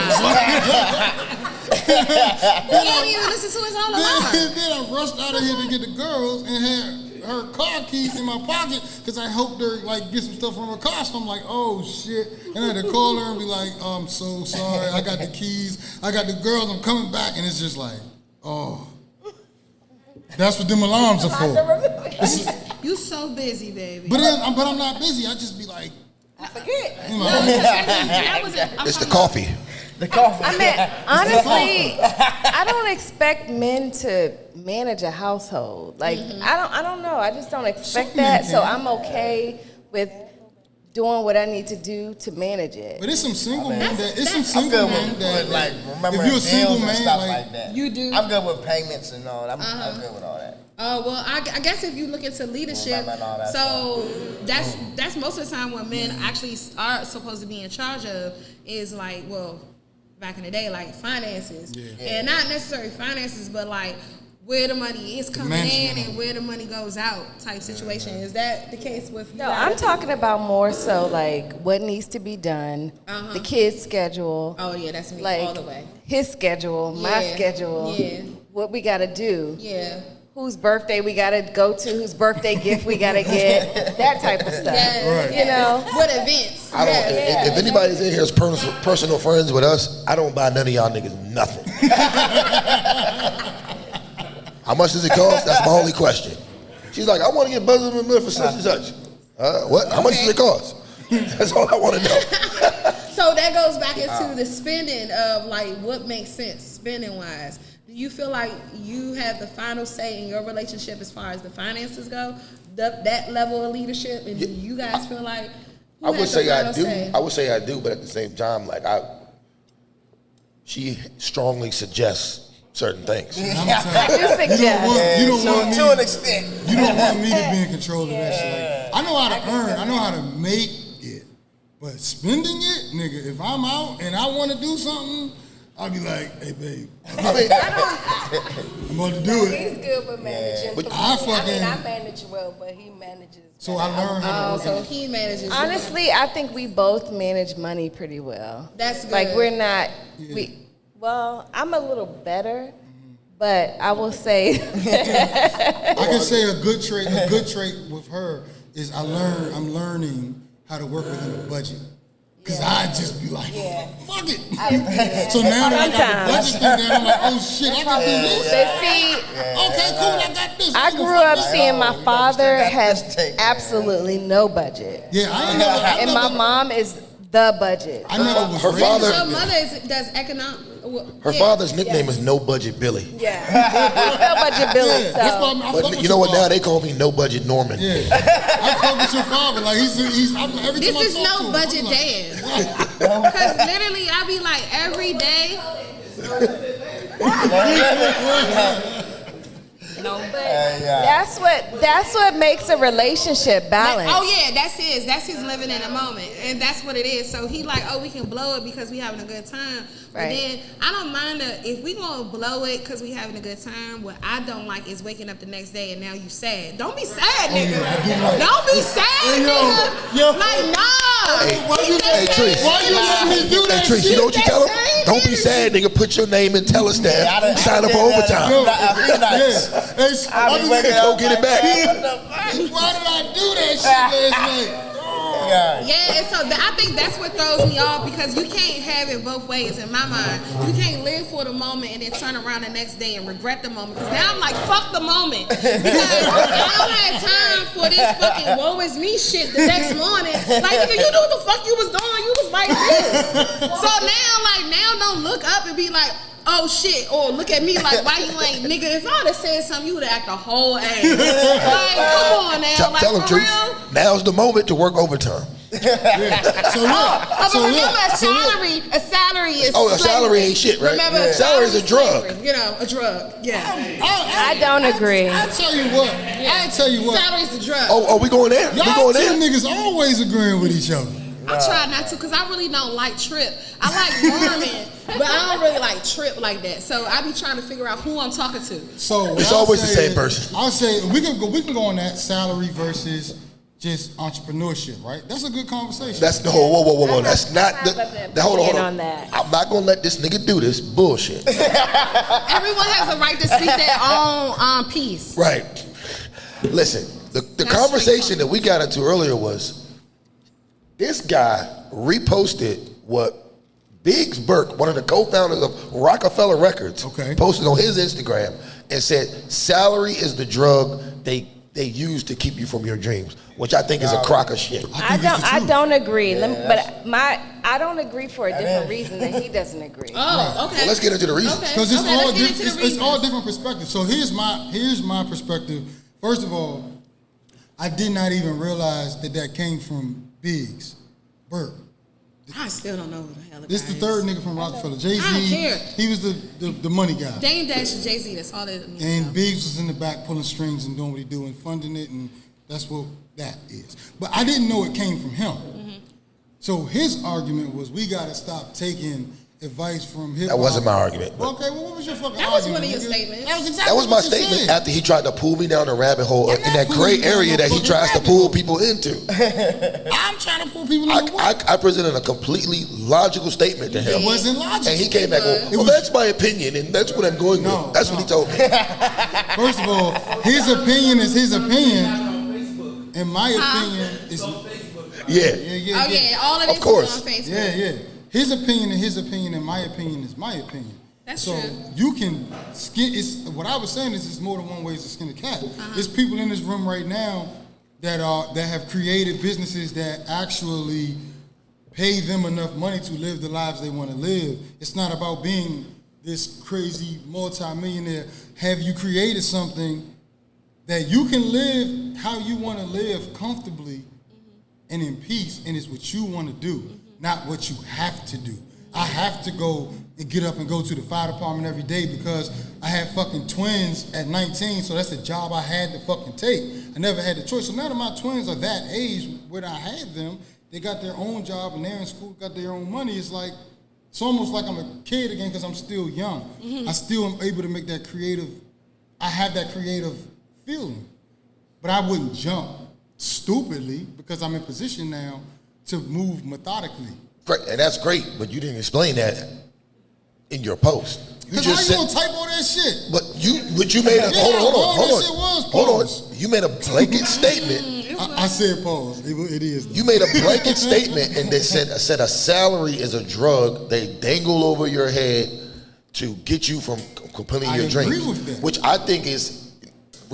He ain't even listen to his own alarm. Then I rushed out of here to get the girls and had her car keys in my pocket because I hoped her like get some stuff from her car. So I'm like, "Oh shit!" And I had to call her and be like, "I'm so sorry. I got the keys. I got the girls. I'm coming back." And it's just like, oh. That's what them alarms are for. You so busy, baby. But I'm not busy. I just be like, I forget. you know. It's the coffee. The coffee. I mean, honestly, I don't expect men to manage a household. Like, I don't know. I just don't expect Some that. men So can. I'm okay with doing what I need to do to manage it. But it's some single men that I feel with like remember if you're a single bills and man, stuff like like that. You do? I'm good with payments and all. I'm good with all that. Oh well, I guess if you look into leadership, so that's most of the time what men actually are supposed to be in charge of is like, well, back in the day, like finances, and not necessarily finances, but like where the money is coming in and where the money goes out type situation. Is that the case with you? No, I'm talking about more so like what needs to be done, the kid's schedule. Oh yeah, that's me like all the way. His schedule, my schedule, what we got to do. Yeah. Whose birthday we gotta go to, whose birthday gift we gotta get, that type of stuff. Yes, You know? What events? I don't. If anybody's in here is personal friends with us, I don't buy none of y'all niggas nothing. How much does it cost? That's my only question. She's like, I want to get buzzed for such and such. What? How much does it cost? That's all I want to know. So that goes back into the spending of like what makes sense spending wise. Do you feel like you have the final say in your relationship as far as the finances go? That level of leadership, and do you guys feel like I would say I do. I would say I do, but at the same time, like she strongly suggests certain things. You don't want me to an extent. You don't want me to be in control of that shit. Like, I know how to earn. I know how to make it, but spending it, nigga. If I'm out and I want to do something, I'll be like, hey, babe. I'm about to do it. He's good with managing. But I manage well, but he manages. So I learned how to so he manages. Honestly, I think we both manage money pretty well. That's good. Like we're not, well, I'm a little better, but I will say. I can say a good trait with her is I'm learning how to work within a budget. Cause I just be like, fuck it. So now that I got the budget thing down, I'm like, oh shit, I can do this. But see, Okay, cool, I got this. I grew up seeing my father has absolutely no budget. Yeah, I ain't never. And my mom is the budget. I never was Her raised father- like Your that. mother does economic. Her father's nickname is No Budget Billy. Yeah. No budget Billy. Yeah, that's why So. I fuck But with you know your what? Now father. they call me No Budget Norman. Yeah, I fuck with your father. Like every This time I is talk to no him, budget I'm like, dad. Because literally, I be like every day. No, but that's what makes a relationship balanced. Oh yeah, that's his living in the moment, and that's what it is. So he like, oh, we can blow it because we having a good time. But Right. then I don't mind if we gonna blow it because we having a good time. What I don't like is waking up the next day and now you sad. Don't be sad, nigga. Don't be sad, nigga. Like nah. Hey, Trees. Why you let me do that Hey, Trees, you shit? know what you tell them? Don't be sad, nigga. Put your name in telestaff. Sign up for overtime. Yo, nice. I be like, Go get it back. why did I do that shit last night? Yeah, and so I think that's what throws me off because you can't have it both ways in my mind. You can't live for the moment and then turn around the next day and regret the moment. Because now I'm like, fuck the moment. Because I don't have time for this fucking woe is me shit the next morning. Like, nigga, you knew what the fuck you was doing. You was like this. So now don't look up and be like, oh shit, or look at me like, why you ain't, nigga, if I would have said something, you would have acted a whole ass. Like, come on now, like, Tell them, for Trees. real? Now's the moment to work overtime. So look, But remember, a salary is Oh, a slavery. salary ain't shit, right? Remember, Yeah. Salary is a drug. slavery. You know, a drug. Yeah. I don't agree. I tell you what. I tell you what. Salary's a drug. Oh, we going there? We Y'all going two there? niggas always agreeing with each other. I try not to because I really don't like Trip. I like Norman, but I don't really like Trip like that. So I be trying to figure out who I'm talking to. So what It's I'll always the say same is- person. I'll say we can go on that salary versus just entrepreneurship, right? That's a good conversation. That's the whole, whoa. That's not I have the, hold on. on that. I'm not going to let this nigga do this bullshit. Everyone has a right to speak their own piece. Right. Listen, the That's conversation that we got into earlier was this guy reposted what Biggs Burke, one of the co-founders of Rockefeller Records, posted on his Instagram and said, salary is the drug they use to keep you from your dreams, which I think is a crock of shit. I don't agree. I don't agree for a different reason that he doesn't agree. Oh, okay. Well, let's get into the reasons. Because it's all different perspectives. So here's my perspective. First of all, I did not even realize that came from Biggs Burke. I still don't know who the hell the This guy the is. third nigga from Rockefeller. Jay-Z. I don't care. He was the money guy. Dame Dash and Jay-Z, that's all that. And Biggs was in the back pulling strings and doing what he do and funding it, and that's what that is. But I didn't know it came from him. So his argument was we got to stop taking advice from hip hop. That wasn't my argument. Okay, well, what was your fucking That was argument? one of your nigga? statements. That was exactly That was my what you statement said. after he tried to pull me down the rabbit hole I'm in not that pulling gray you down area no that he fucking tries to rabbit pull hole. people into. I'm trying to pull people in the way. I presented a completely logical statement to him. It wasn't logical. And he came back, well, that's my opinion, and that's what I'm going with. That's what he told me. First of all, his opinion is his opinion, and my opinion is. Yeah. Oh yeah, all of this Of course. is on Facebook. Yeah. His opinion is his opinion, and my opinion is my opinion. That's so true. you can skin. It's what I was saying is it's more than one way to skin a cat. There's people in this room right now that have created businesses that actually pay them enough money to live the lives they want to live. It's not about being this crazy multimillionaire. Have you created something that you can live how you want to live comfortably and in peace, and it's what you want to do, not what you have to do. I have to go and get up and go to the fire department every day because I had fucking twins at 19, so that's a job I had to fucking take. I never had the choice. So now that my twins are that age where I had them, they got their own job and they're in school, got their own money. It's almost like I'm a kid again because I'm still young. I still am able to make that creative, I have that creative feeling. But I wouldn't jump stupidly because I'm in position now to move methodically. Great, and that's great, but you didn't explain that in your post. You Because just how you said, gonna type all that shit? but you made a, Yeah, hold on. You made a blanket statement. I said pause. It is. You made a blanket statement and they said a salary is a drug they dangle over your head to get you from completing I your agree dreams. with that. Which I think is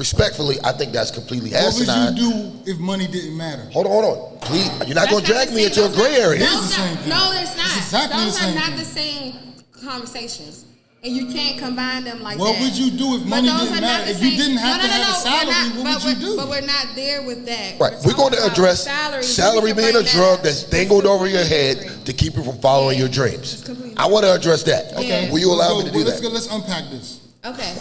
respectfully, I think that's completely What asinine. would you do if money didn't matter? Hold on. Please, you're not going to drag me into a gray area. It is the same thing. No, it's not. It's exactly the Those same are not thing. the same conversations. And you can't combine them like What that. would you do if But money those didn't are not matter? the If you same- didn't have to have a we're salary, not- what but would you do? But we're not there with that. Right, we're going to talking address about salary We being can a bring drug that that's up. dangled over your head Completely to keep you from following your dreams. It's completely I want to address that. Okay. Will you allow me to do Let's that? Let's unpack this. Okay.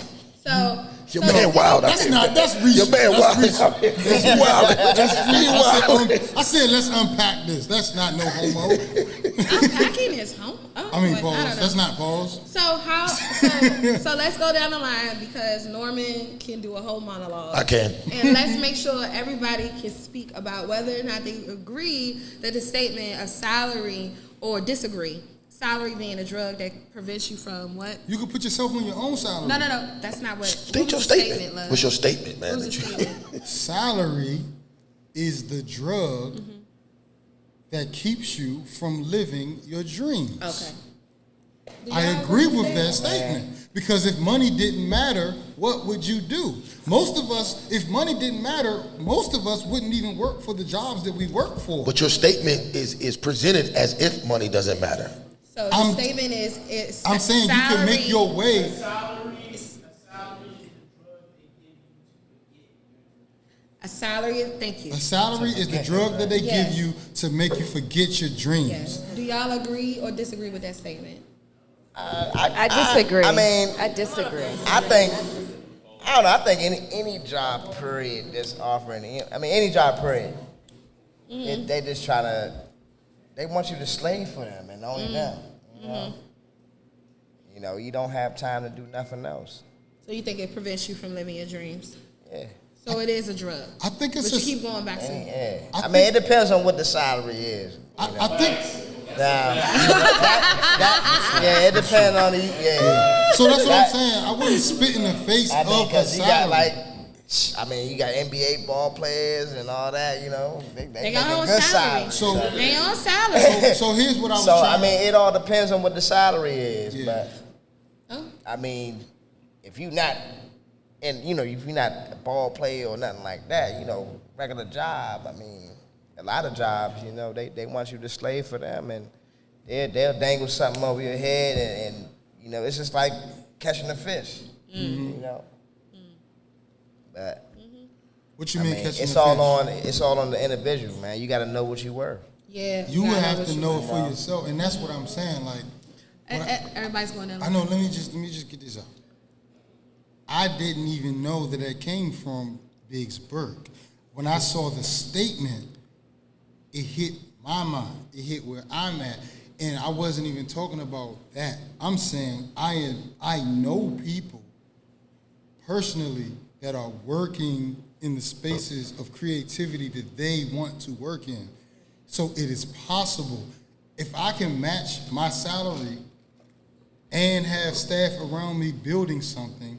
So Your man wild out That's here. not. That's reaching. Your man That's wild reaching. out here. He wild. He wild. I said let's unpack this. That's not no homo. unpacking is home. Oh, I mean, but pause. don't know. That's not pause. So let's go down the line because Norman can do a whole monologue. I can. And let's make sure everybody can speak about whether or not they agree that the statement of salary or disagree. Salary being a drug that prevents you from what? You could put yourself on your own salary. No. That's not what. State what your was the statement. love? What's your statement, man? What was the statement? Salary is the drug that keeps you from living your dreams. Okay. Do I y'all agree want to with say that it? statement. Because if money didn't matter, what would you do? Most of us, if money didn't matter, most of us wouldn't even work for the jobs that we work for. But your statement is presented as if money doesn't matter. So the statement is I'm saying you can make your way. A salary. Thank you. A salary is the drug that they Yes. give you to make you forget your dreams. Yes. Do y'all agree or disagree with that statement? I disagree. I disagree. I think, I don't know. I think any job period that's offering, any job period, they just try to, they want you to slave for them and only them. You know, you don't have time to do nothing else. So you think it prevents you from living your dreams? Yeah. So it is a drug. I think it's But you a- keep going back to Yeah. I It depends on what the salary is. I think Now, it depends on the, so. That's what I'm saying. I wouldn't spit in the face of a because you salary. got you got NBA ball players and all that, you know. They They got make a on good salary. salary. They on salary. So here's what I was So, trying. it all depends on what the salary is. Yeah. Oh. But, if you're not, if you're not a ball player or nothing like that, regular job, a lot of jobs, they want you to slave for them and they'll dangle something over your head and it's just like catching a fish, But What you mean catching it's the all fish? it's all on the individual, man. You got to know what you're worth. Yeah. You would gotta have what to you know want. it for yourself, and that's what I'm saying. Like, Everybody's going down. I know. Let me just get this out. I didn't even know that it came from Biggs Burke. When I saw the statement, it hit my mind. It hit where I'm at, and I wasn't even talking about that. I'm saying I know people personally that are working in the spaces of creativity that they want to work in. So it is possible. If I can match my salary and have staff around me building something,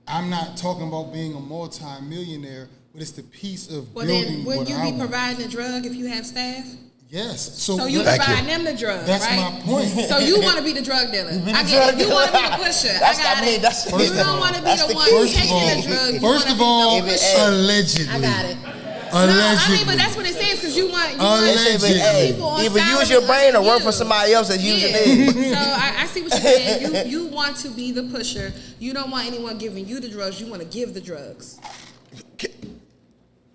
I'm not talking about being a multi-millionaire, but it's the piece of Well, building then, would what you I be want. providing the drug if you have staff? Yes. So you Thank providing you. them the drug, That's right? my point. So you want to be the drug dealer. I get it. You want to be the pusher. I got it. That's You don't want to be the one First of taking all, the drug. You first wanna of be all, the pusher. allegedly. I got it. Allegedly. But that's what it says because you want Allegedly. people on Either use salary your brain or like work for you. somebody else that's using Yeah. it. So I see what you're saying. You want to be the pusher. You don't want anyone giving you the drugs. You want to give the drugs.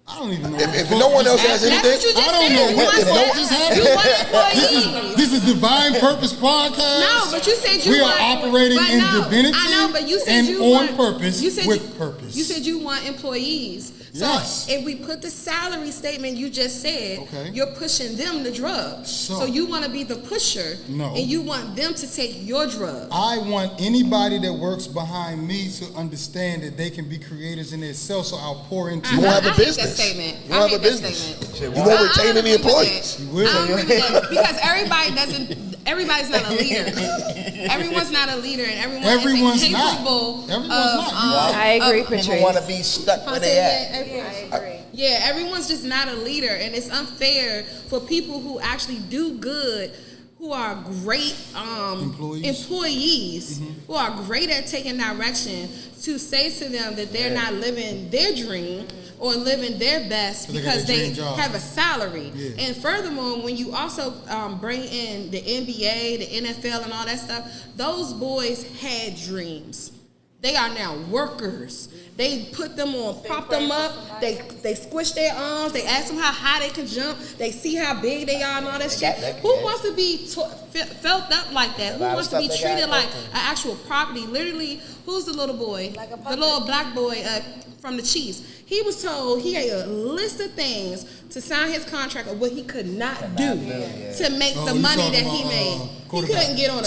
I don't even know. If no one else has That's anything, what you just I don't said. know You what want the fuck just happened. You want employees. This is Divine Purpose Podcast. No, but you said you we want. are operating but in no, divinity I know, but you said and you on want, purpose you said with purpose. You said you want employees. So Yes. if we put the salary statement you just said, Okay. you're pushing them the drug. So you want to be the pusher, No. and you want them to take your drug. I want anybody that works behind me to understand that they can be creators in themselves, so I'll pour into you won't have a I hate that business. statement. You won't I have a hate that business. statement. You won't I retain don't any agree with employees. that. You will. I don't agree with that because everybody's not a leader. Everyone's not a leader, and Everyone's isn't not. capable Everyone's of, not. I agree, People Patrice. want to be stuck where they at. I agree. Yeah, everyone's just not a leader, and it's unfair for people who actually do good, who are great employees who are great at taking direction, to say to them that they're not living their dream or living their best because they have a salary. And furthermore, when you also bring in the NBA, the NFL, and all that stuff, those boys had dreams. They are now workers. They put them on, prop them up. They squish their arms. They ask them how high they can jump. They see how big they are and all that shit. Who wants to be felt up like that? Who wants to be treated like an actual property? Literally, who's the little boy? The little black boy from the Chiefs. He was told he had a list of things to sign his contract of what he could not do to make the money that he made. He couldn't get on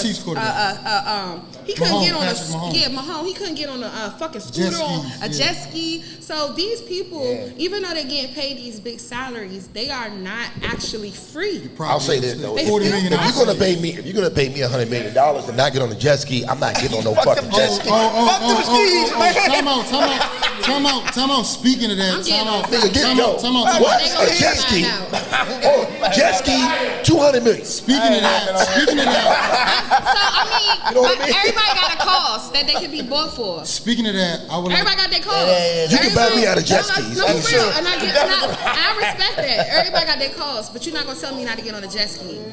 he couldn't get on Mahomes. He couldn't get on a fucking scooter or a jet ski. So these people, even though they're getting paid these big salaries, they are not actually free. I'll say this though: if you're gonna pay me $100 million to not get on a jet ski, I'm not getting on no fucking jet ski. Time out. Speaking of that, time out. What? A jet ski? Jet ski, $200 million. Speaking of that. So I mean, everybody got a cost that they can be bought for. Speaking of that, everybody got their cost. You can buy me out of jet skis. No, for real. And I respect that. Everybody got their cost, but you're not gonna tell me not to get on a jet ski. You're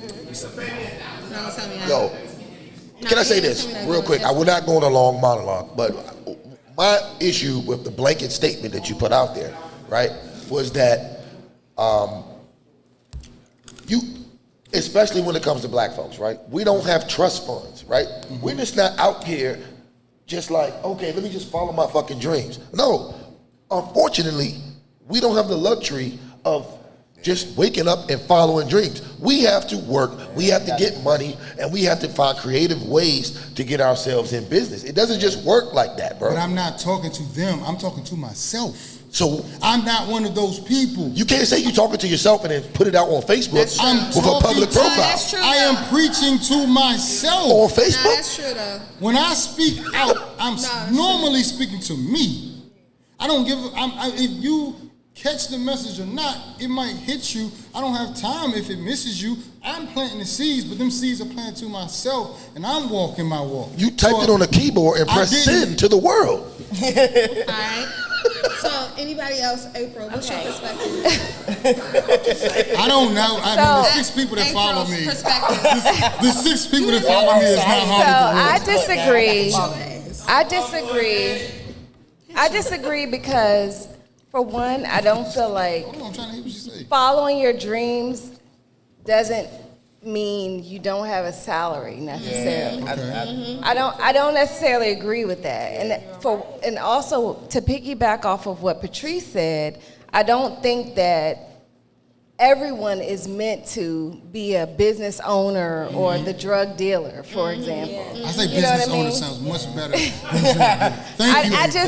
not gonna tell me not. Can I say this real quick? I will not go on a long monologue, but my issue with the blanket statement that you put out there, right, was that especially when it comes to black folks, right, we don't have trust funds, right? We're just not out here just like, okay, let me just follow my fucking dreams. No, unfortunately, we don't have the luxury of just waking up and following dreams. We have to work, we have to get money, and we have to find creative ways to get ourselves in business. It doesn't just work like that, bro. But I'm not talking to them, I'm talking to myself. So I'm not one of those people. You can't say you're talking to yourself and then put it out on Facebook with a public profile. That's true, I am preaching to myself. On Facebook? No, that's true though. When I speak out, I'm normally speaking to me. I don't give if you catch the message or not, it might hit you. I don't have time if it misses you. I'm planting the seeds, but them seeds are planted to myself, and I'm walking my walk. You typed it on a keyboard and pressed send to the world. All right. So, anybody else, April, what's your perspective? I don't know. The 6 people that follow me. The 6 people that follow me is not Hollywood. I disagree because, for one, I don't feel like following your dreams doesn't mean you don't have a salary necessarily. I don't necessarily agree with that. And also to piggyback off of what Patrice said, I don't think that everyone is meant to be a business owner or the drug dealer, for example. I say business owner sounds much better than Thank you.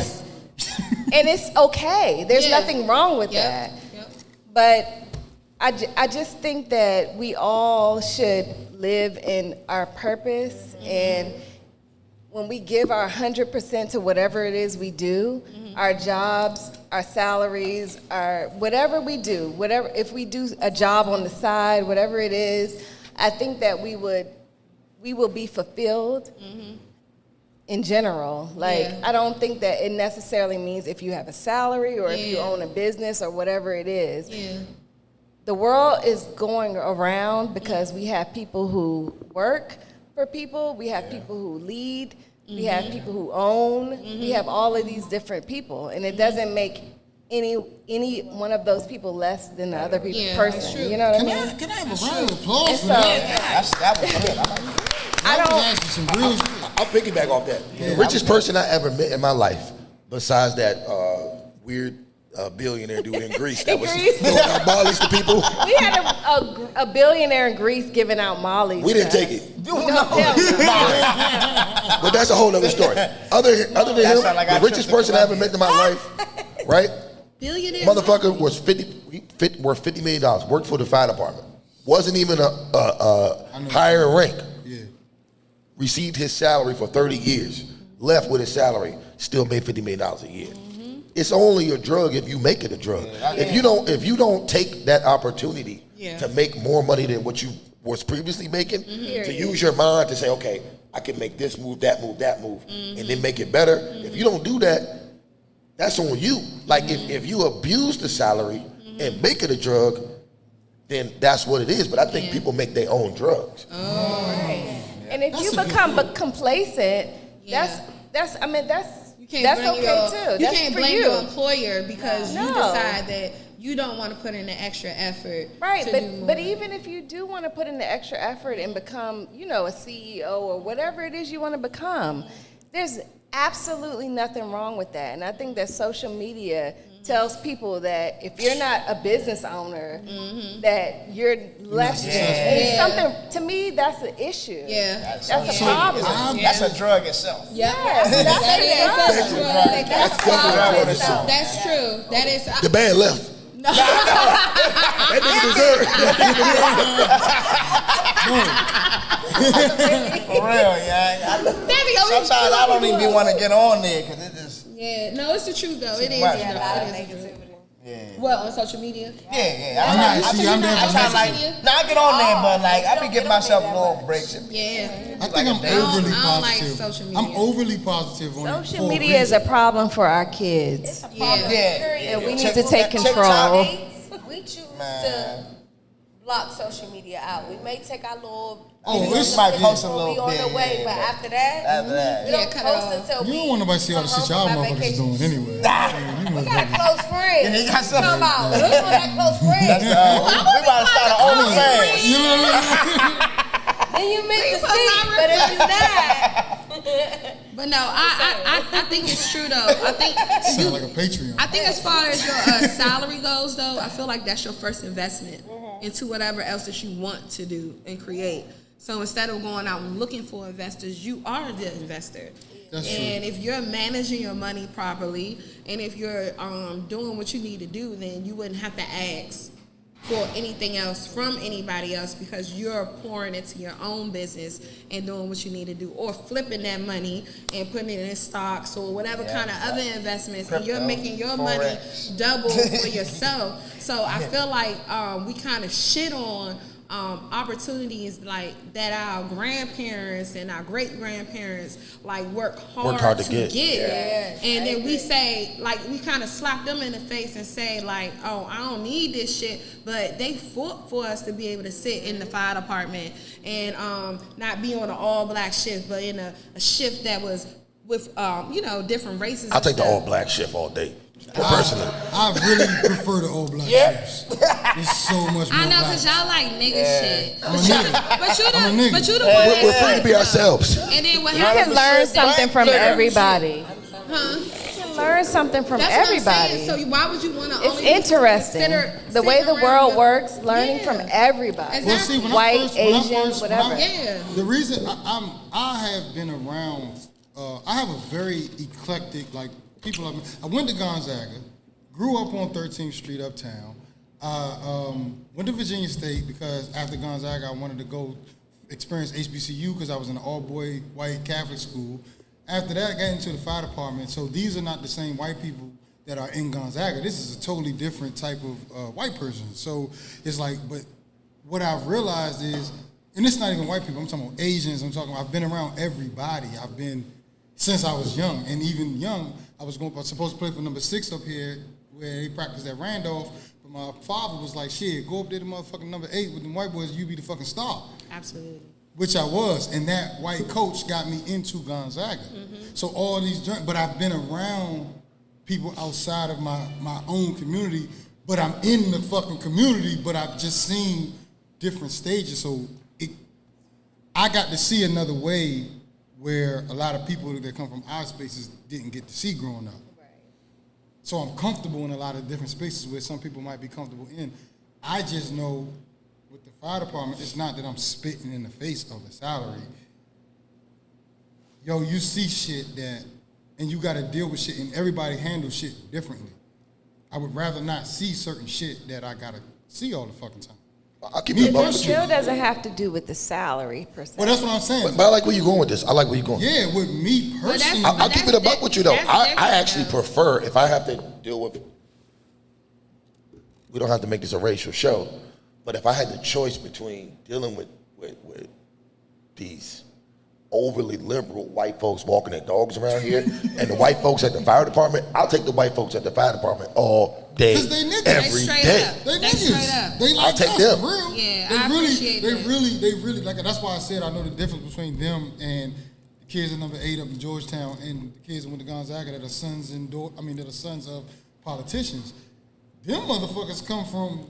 And it's okay. There's nothing wrong with that. But I just think that we all should live in our purpose, and when we give our 100% to whatever it is we do, our jobs, our salaries, our whatever we do, if we do a job on the side, whatever it is, I think that we will be fulfilled. In general, I don't think that it necessarily means if you have a salary or if you own a business or whatever it is. The world is going around because we have people who work for people, we have people who lead, we have people who own, we have all of these different people, and it doesn't make any one of those people less than the other person. You know what I mean? Can I have a round of applause for that? I'll piggyback off that. The richest person I ever met in my life, besides that weird billionaire dude in Greece that was giving out mollies to people. We had a billionaire in Greece giving out mollies. We didn't take it. But that's a whole other story. Other than him, the richest person I ever met in my life, right? Billionaire. Motherfucker was worth $50 million. Worked for the fire department. Wasn't even a higher rank. Received his salary for 30 years. Left with his salary. Still made $50 million a year. It's only a drug if you make it a drug. If you don't take that opportunity to make more money than what you was previously making, to use your mind to say, okay, I can make this move, that move, and then make it better. If you don't do that, that's on you. Like if you abuse the salary and make it a drug, then that's what it is. But I think people make their own drugs. Right. And if you become complacent, that's You can't that's blame okay your, too. You That's can't for blame you. your employer because No. you decide that you don't want to put in the extra effort. Right, to do more. but even if you do want to put in the extra effort and become, a CEO or whatever it is you want to become, there's absolutely nothing wrong with that. And I think that social media tells people that if you're not a business owner, that you're less than. And it's something, to me, that's an issue. Yeah. That's a problem. That's a drug itself. Yep. That's true. That is. The band left. No. That nigga deserved. For real, yeah. Sometimes I don't even want to get on there because it just. Yeah, no, it's the truth though. It is. much. You know, A lot of it is. negativity. Yeah. Well, on social media. Yeah. I I get on there, but like I be giving myself little breaks. Yeah. I think I'm I don't overly like positive. social media. I'm overly positive on it. Social media is a problem for our kids. Yeah. And we need to take control. We choose to block social media out. We may take our little. It's might post a when little we on the bit, way, but after that, we don't cut it post off. until You we don't want nobody to see all the come shit home y'all from our motherfuckers vacation. doing anyway. We got close friends. Yeah, you got some- Come on, we want that close friends. We about to start our own fans. You know what I mean? Then you meet the seat, but if you not. But no, I think it's true though. I think Sound like a Patreon. I think as far as your salary goes though, I feel like that's your first investment into whatever else that you want to do and create. So instead of going out and looking for investors, you are the investor. That's and true. if you're managing your money properly, and if you're doing what you need to do, then you wouldn't have to ask for anything else from anybody else because you're pouring into your own business and doing what you need to do, or flipping that money and putting it in stocks or whatever kind of other investments, and you're making your money double for yourself. So I feel like we kind of shit on opportunities like that our grandparents and our great grandparents like work hard to get. And then we say, like, we kind of slap them in the face and say like, oh, I don't need this shit, but they fought for us to be able to sit in the fire department and not be on an all black shift, but in a shift that was with different races. I'll take the all black shift all day. Personally, I really prefer the all black shifts. It's so much more. I know, black. cause y'all like nigga shit. I'm a nigga. But you the one. we're free to be ourselves. And then what You can happens? learn something from everybody. Huh? You can learn something from That's everybody. What I'm saying. So why would you want to? It's interesting. The way the world works, learning from everybody. Exactly. Well, see, when White, I first, Asian, whatever. The reason I have been around, I have a very eclectic, like, people. I went to Gonzaga, grew up on 13th Street uptown. Went to Virginia State because after Gonzaga, I wanted to go experience HBCU because I was in an all-boy white Catholic school. After that, I got into the fire department. So these are not the same white people that are in Gonzaga. This is a totally different type of white person. So it's like, but what I've realized is, and it's not even white people, I'm talking about Asians, I've been around everybody. I've been, since I was young, and even young, I was supposed to play for number 6 up here where they practiced at Randolph, but my father was like, shit, go up there to motherfucking number 8 with them white boys, you be the fucking star. Absolutely. Which I was, and that white coach got me into Gonzaga. So all these, but I've been around people outside of my own community, but I'm in the fucking community, but I've just seen different stages. So I got to see another way where a lot of people that come from our spaces didn't get to see growing up. Right. So I'm comfortable in a lot of different spaces where some people might be comfortable in. I just know with the fire department, it's not that I'm spitting in the face of the salary. Yo, you see shit that, and you got to deal with shit, and everybody handles shit differently. I would rather not see certain shit that I got to see all the fucking time. I'll keep it It still doesn't have to do with the salary per se. Well, that's what I'm saying. But I like where you're going with this. I like where you're going. Yeah, with me personally. I'll keep it a buck with you though. I actually prefer, if I have to deal with, we don't have to make this a racial show, But if I had the choice between dealing with these overly liberal white folks walking their dogs around here and the white folks at the fire department, I'll take the white folks at the fire department all day, They niggas. every They day. up. They They niggas. straight up. They like I'll take us, them. for real. Yeah, they I really, appreciate they that. really like. That's why I said I know the difference between them and the kids in number 8 up in Georgetown and the kids that went to Gonzaga that are sons of politicians. Them motherfuckers come from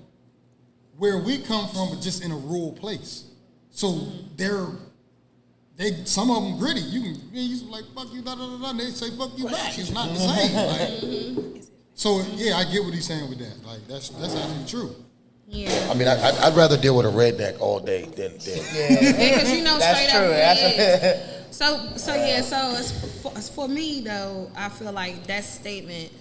where we come from, but just in a rural place. So some of them gritty. You like fuck you, da da da da. And they say fuck you back. It's not the same. Like, so yeah, I get what he's saying with that. Like that's actually true. Yeah. I mean, I'd rather deal with a redneck all day than Because you know That's straight true. up. That's So as for me though, I feel like that statement.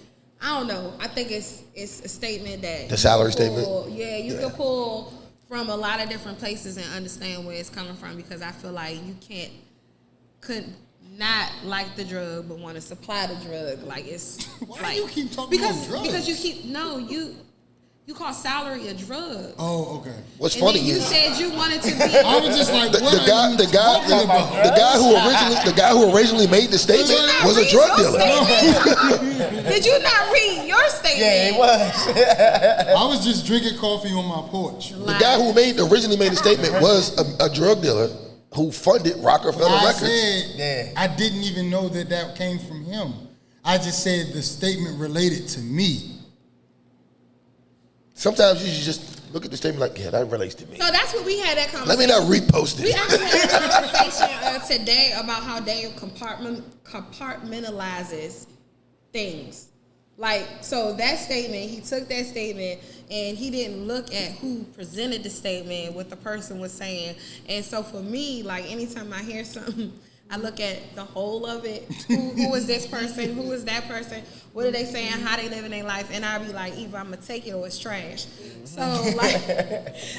I don't know. I think it's a statement that The salary you can statement? pull- Yeah, you can pull from a lot of different places and understand where it's coming from because I feel like you could not like the drug but want to supply the drug. Like it's Why like, do you keep talking about drugs? Because you call salary a drug. Oh, okay. what's And funny then you is said you wanted to be. I was just like, the what guy who originally made the statement was a drug dealer. Did you not read your statement? Yeah, it was. I was just drinking coffee on my porch. The guy who originally made the statement was a drug dealer who funded Rockefeller I Records. said I didn't even know that came from him. I just said the statement related to me. Sometimes you should just look at the statement like, yeah, that relates to me. So that's what we had that Let me conversation. not repost We it. actually had a conversation today about how Daniel compartmentalizes things. Like, so that statement, he took that statement and he didn't look at who presented the statement, what the person was saying. And so for me, like anytime I hear something, I look at the whole of it. Who is this person? Who is that person? What are they saying? How they living their life? And I'll be like, either I'm gonna take it or it's trash. So like,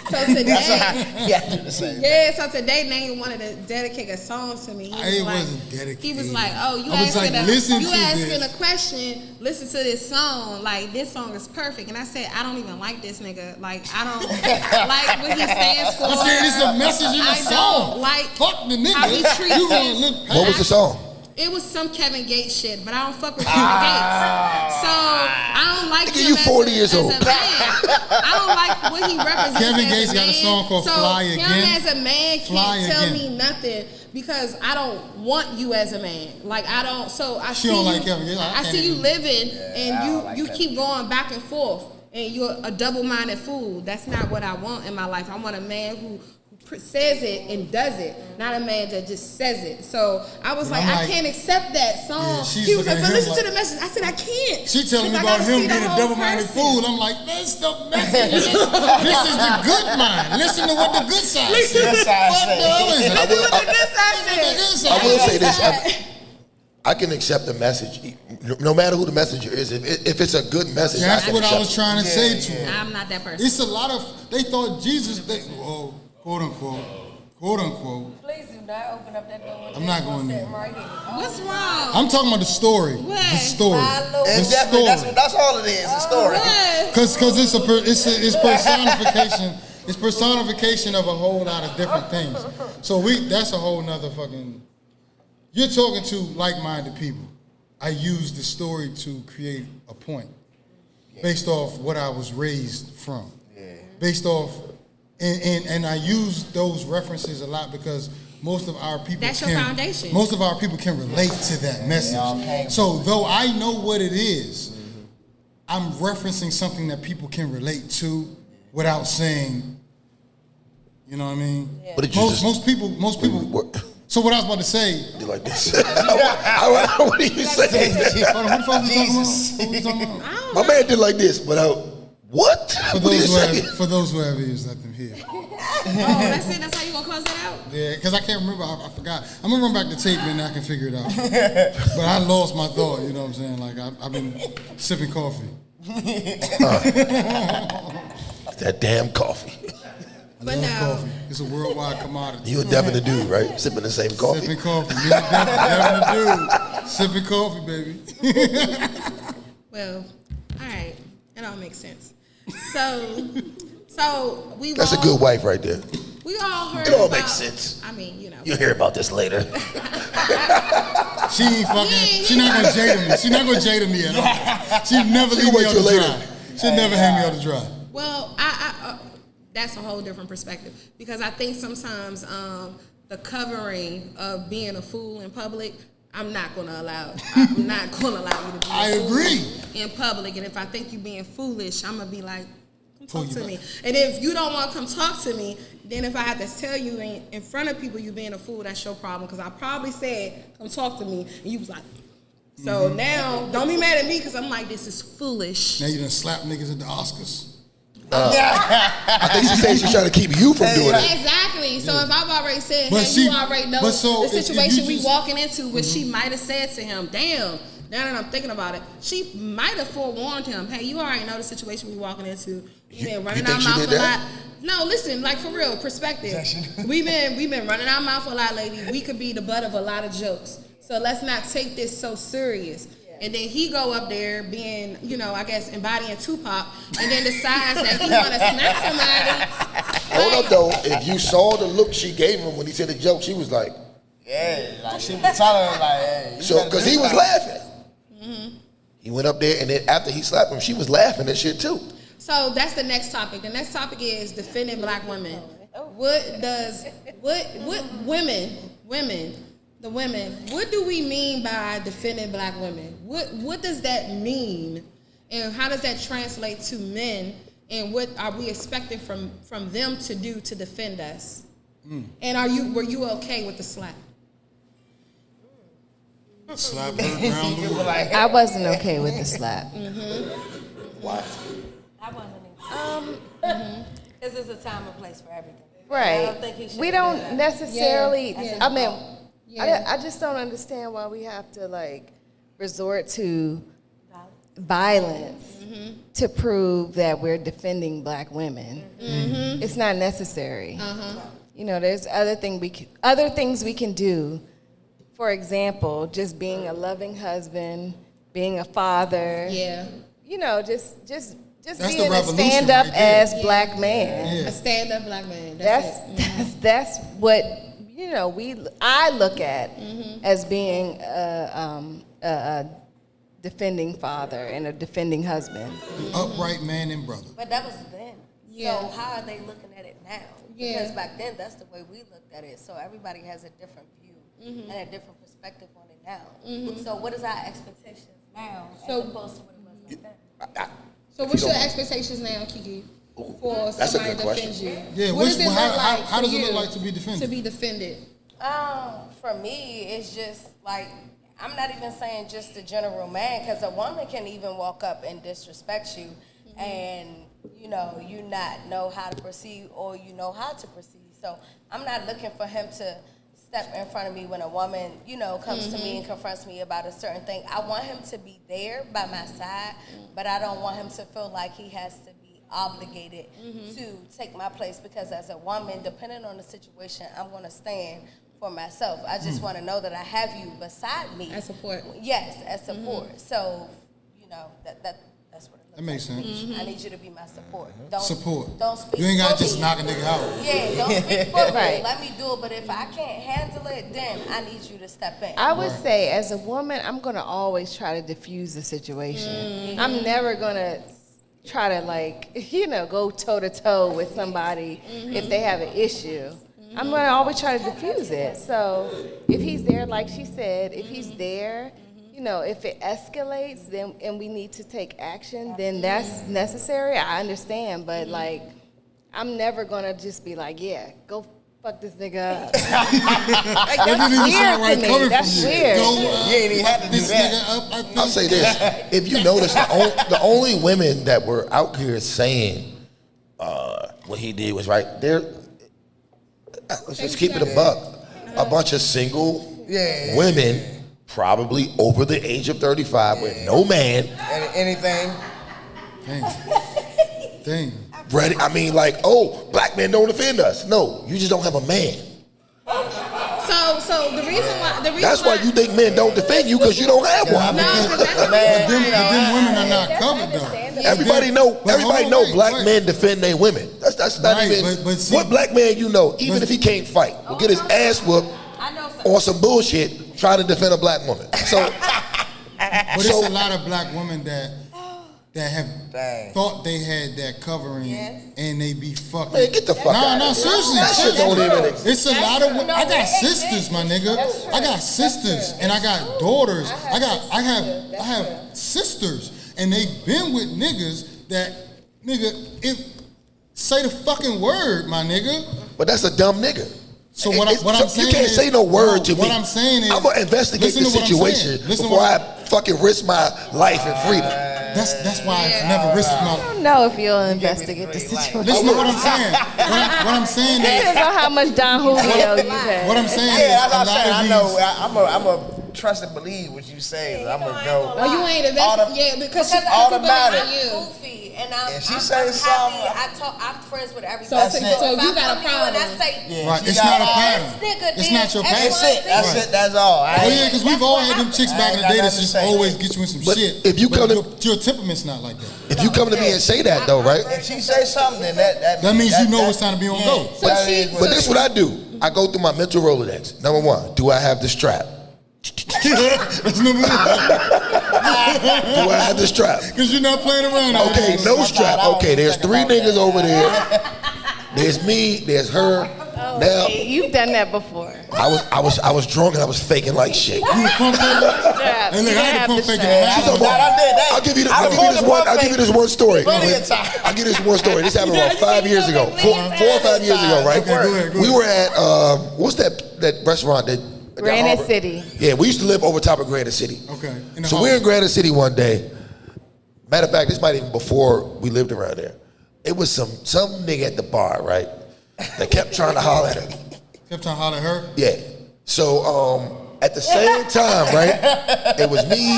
so today, so today Nate wanted to dedicate a song to me. Wasn't dedicated. He was like, oh, you I was asking, like, listen to asking this. a question, listen to this song. Like, this song is perfect. And I said, I don't even like this nigga. Like, I don't like what he stands for. I said it's a message in the I song. don't like Fuck the nigga. how he treats You gonna his- look past. What was the song? It was some Kevin Gates shit, but I don't fuck with Kevin Gates. So I don't like Nigga, him you as 40 a, years as old. a man. I don't like what he represents. Kevin as Gates a got a man. song called so Fly him Again. as a man Fly can't tell Again. me nothing because I don't want you as a man. Like I don't. So I She see don't you. like Kevin Gates. I I can't see you even- living, I and don't like you Kevin keep going back and forth, and you're a double-minded fool. That's not what I want in my life. I want a man who says it and does it, not a man that just says it. So I was like, I'm I like- can't accept that song. Yeah, she's He was like, looking but at him listen to like- the message. I said, I can't. She telling me 'Cause I about gotta him see the being a whole double-minded person. fool. I'm like, that's the message. This is the good mind. Listen to what the good side says. Good side What the hell is it? Listen to what the good side What the said. good side I will says. say this. I can accept the message, no matter who the messenger is. If it's a good message, That's I can what I accept was it. trying to say to her. I'm not that person. It's a lot of, they thought Jesus, quote unquote. Please do not open up that door. I'm not going there. Right here. What's wrong? I'm talking about the story. What? The story. My Lord. The And definitely, story. that's all it is, a story. What? Because it's personification. It's personification of a whole lot of different things. So that's a whole nother fucking. You're talking to like-minded people. I use the story to create a point, based off what I was raised from, based off, and I use those references a lot because most of our people That's your foundation. Most of our people can relate to that message. So though I know what it is, I'm referencing something that people can relate to without saying, you know what I mean? Yeah. What did you Most people. What? So what I was about to say. You like this? What are you saying? Hold on, what the fuck we talking about? My man did like this, but what? For What are you saying? those who have ears, let them hear. Oh, that's it? That's how you gonna close that out? Yeah, because I can't remember. I forgot. I'm gonna run back the tape and I can figure it out. But I lost my thought. You know what I'm saying? Like I've been sipping coffee. That damn coffee. I But love no. coffee. It's a worldwide commodity. You a Devin the dude, right? Sipping the same coffee. Sipping coffee. Me and Devin the dude. Sipping coffee, baby. Well, all right. It all makes sense. So So That's a good wife right there. We all heard It all about, makes sense. I mean, you know. You'll hear about this later. She ain't fucking. She not gonna jade me. She not gonna jade me at all. She never leave me out to dry. She never hang me out to dry. Well, that's a whole different perspective because I think sometimes the covering of being a fool in public, I'm not gonna allow. I'm not gonna allow you to be. A fool in public, and if I think you being foolish, I'm gonna be like, come talk to me. And if you don't want to come talk to me, then if I have to tell you in front of people you being a fool, that's your problem. Because I probably said, come talk to me, and you was like. So now, don't be mad at me because I'm like, this is foolish. Now you done slap niggas at the Oscars. I think she said she's trying to keep you from doing it. Exactly. So if I've already said, But hey, you already know the situation we just, walking into, which she might have said to him, damn, now that I'm thinking about it, she might have forewarned him, hey, you already know the situation we walking into. We've been running our mouth a lot. No, listen, like for real, perspective. We've been running our mouth a lot lately. We could be the butt of a lot of jokes. So let's not take this so serious. And then he go up there being, you know, I guess embodying Tupac, and then decides that he want to smack somebody. Hold up though, if you saw the look she gave him when he said the joke, she was like, yeah, like she was telling him like, hey. So because he was laughing. Mm-hmm. He went up there, and then after he slapped him, she was laughing and shit too. So that's the next topic. The next topic is defending black women. What do we mean by defending black women? What does that mean? And how does that translate to men? And what are we expecting from them to do to defend us? And were you okay with the slap? Slap her around the world. I wasn't okay with the slap. Why? I wasn't either. Because there's a time and place for everything. Right. I don't think he should we do don't that. necessarily. Yeah. I mean, Yeah. I just don't understand why we have to like resort to violence to prove that we're defending black women. It's not necessary. You know, there's other things we can do. For example, just being a loving husband, being a father. Yeah. You know, just That's being the a revolution stand-up right there. as black man. Yeah. A stand-up black man. That's what you know. I look at as being a defending father and a defending husband. Upright man and brother. But that was then. Yeah. So how are they looking at it now? Yeah. Because back then, that's the way we looked at it. So everybody has a different view and a different perspective on it now. So what is our expectations now as opposed to what it was back then? So what's your expectations now, Kiki, for That's a somebody good to question. defend you? Yeah, What does it look like how for does it look you like to be defended? To be defended. For me, it's just like, I'm not even saying just the general man, because a woman can even walk up and disrespect you and, you know, you not know how to proceed or you know how to proceed. So I'm not looking for him to step in front of me when a woman, you know, comes to me and confronts me about a certain thing. I want him to be there by my side, but I don't want him to feel like he has to be obligated to take my place, because as a woman, depending on the situation, I'm going to stand for myself. I just want to know that I have you beside me. As support. Yes, as support. So, you know, that's what it looks That makes like. sense. I need you to be my support. Support. Don't speak You ain't got for to just me. knock a nigga out. Yeah, don't speak for me. Right. Let me do it. But if I can't handle it, then I need you to step in. I would say, as a woman, I'm going to always try to diffuse the situation. I'm never going to try to, like, you know, go toe-to-toe with somebody if they have an issue. I'm going to always try to diffuse it. So if he's there, like she said, if he's there, you know, if it escalates then and we need to take action, then that's necessary. I understand. But, like, I'm never going to just be like, yeah, go fuck this nigga up. Like, that's weird to me. That's weird. You ain't even have to do This that. nigga up, I think. I'll say this: if you notice, the only women that were out here saying what he did was right, let's just keep it a buck. A bunch of single women, probably over the age of 35, with no man. Anything. Dang. Ready? I mean, like, oh, black men don't offend us. No, you just don't have a man. So So the reason why That's why you think men don't defend you because you don't have one. No, because that's the But reason. them women are not covered though. Everybody know black men defend their women. That's not Right, even. but see- what black man you know, even if he can't fight, will get his ass whooped on some bullshit trying to defend a black woman. So, But it's a lot of black women that have thought they had that covering and they be fucking. Man, get the fuck out No, of here. seriously. That shit don't even exist. It's a lot of. I got sisters, my nigga. I got sisters and I got daughters. I have sisters, and they've been with niggas that say the fucking word, my nigga. But that's a dumb nigga. So what I'm saying, you can't say no word to me. What I'm saying is, I'm gonna investigate the situation before I fucking risk my life and freedom. That's why I've never risked my. I don't know if you'll investigate the situation. Listen to what I'm saying. What I'm saying is, Depends on how much Don Julio you had. what I'm saying is, Yeah, a that's what lot I'm of saying. these. I'm a trust and believe what you say. I'm gonna go. No, you ain't because she's automatic. Goofy, and she I'm says something. I'm friends with everybody. So you got a problem. Right, it's not a pattern. It's not your pattern. That's it. That's all. Oh yeah, because we've all had them chicks back in the day that just always get you in some But shit. if you come to- your temperament's not like that. If you come to me and say that though, right? If she says something, then that means you know it's time to be on go. But this is what I do. I go through my mental Rolodex. Number one, do I have the strap? That's number one. Do I have the strap? Because you're not playing around. Okay, no strap. Okay, there's 3 niggas over there. There's me. There's her. Now You've done that before. I was drunk and I was faking like shit. You was pump faking? Strap. And look, You I had have to pump the faking. strap. in the house. I'll give you this one story. Plenty of time. I'll give you this one story. This happened about 5 years ago. 4 or 5 years ago, right? Okay, go ahead. We were at what's that restaurant that Granite City. Yeah, we used to live over top of Granite City. Okay. So we're in Granite City one day. Matter of fact, this might even before we lived around there. It was some nigga at the bar, right? That kept trying to holler at her. Kept trying to holler at her? Yeah. So at the same time, right? It was me,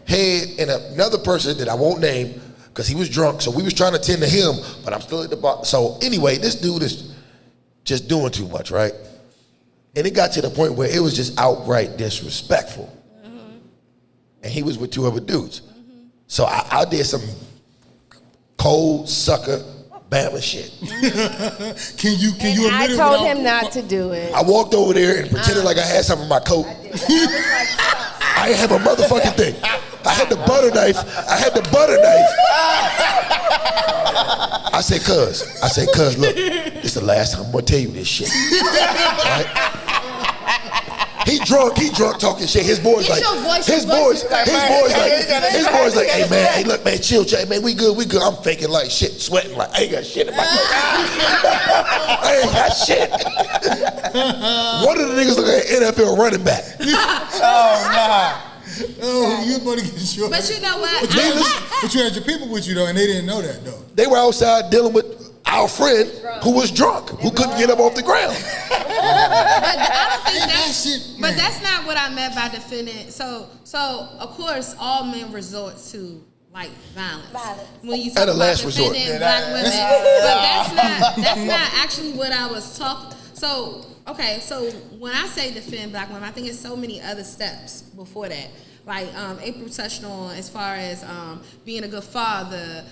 Head, and another person that I won't name because he was drunk. So we was trying to tend to him, but I'm still at the bar. So anyway, this dude is just doing too much, right? And it got to the point where it was just outright disrespectful. And he was with 2 other dudes. So I did some cold sucker Bama shit. Can you admit I it told without- him not to do it. I walked over there and pretended like I had something in my coat. I didn't have a motherfucking thing. I had the butter knife. I said, cuz, look, this is the last time I'm gonna tell you this shit. Right? He drunk talking shit. His boys like, hey man, hey look man, chill, man, we good. I'm faking like shit, sweating like I ain't got shit in my coat. I ain't got shit. One of the niggas look like an NFL running back. Oh, you about to get short. But you know what? But you had your people with you though, and they didn't know that though. They were outside dealing with our friend who was drunk, who couldn't get up off the ground. But I don't think that's. shit, But man. that's not what I meant by defending. So of course, all men resort to like violence. When you talk At a about last resort. defending black women, but that's not actually what I was talking. So okay, so when I say defend black women, I think it's so many other steps before that. Like April touched on as far as being a good father,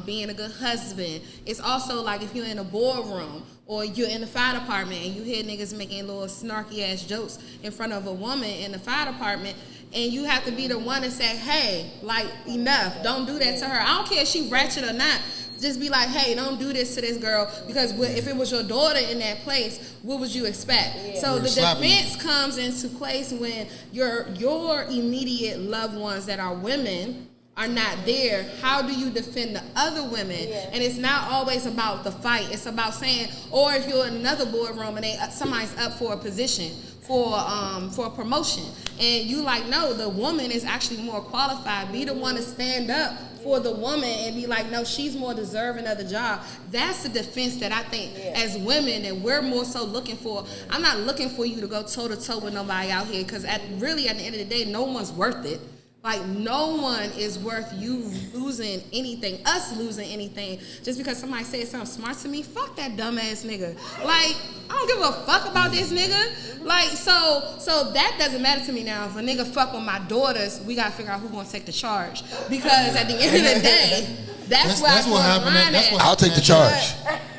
being a good husband. It's also like if you're in a boardroom or you're in the fire department and you hear niggas making little snarky ass jokes in front of a woman in the fire department, and you have to be the one to say, hey, like, enough. Don't do that to her. I don't care if she ratchet or not. Just be like, hey, don't do this to this girl, because if it was your daughter in that place, what would you expect? Yeah. So the defense comes into place when your immediate loved ones that are women are not there. How do you defend the other women? Yeah. And it's not always about the fight. It's about saying, or if you're in another boardroom and somebody's up for a position, for a promotion, and you like, no, the woman is actually more qualified. Be the one to stand up for the woman and be like, no, she's more deserving of the job. That's the defense that I think as women that we're more so looking for. I'm not looking for you to go toe to toe with nobody out here, because at the end of the day, no one's worth it. Like, no one is worth you losing anything, us losing anything, just because somebody said something smart to me. Fuck that dumbass nigga. Like, I don't give a fuck about this nigga. Like, so that doesn't matter to me now. If a nigga fuck with my daughters, we gotta figure out who's gonna take the charge. Because at the end of the day, that's what happened. I'll take the charge.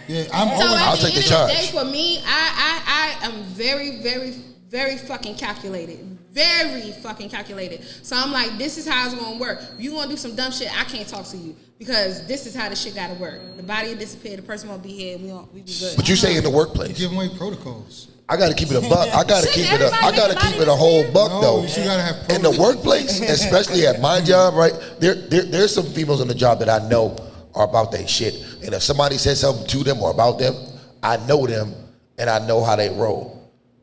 Yeah, I'll take the charge. Day, for me, I am very, very, very fucking calculated. Very fucking calculated. So I'm like, this is how it's gonna work. If you gonna do some dumb shit, I can't talk to you because this is how the shit gotta work. The body will disappear, the person won't be here, we be good. But you say in the workplace, giving away protocols. I gotta keep it a buck. I gotta keep it a whole buck though. You gotta have in the workplace, especially at my job, right? There's some females on the job that I know are about that shit. And if somebody says something to them or about them, I know them and I know how they roll.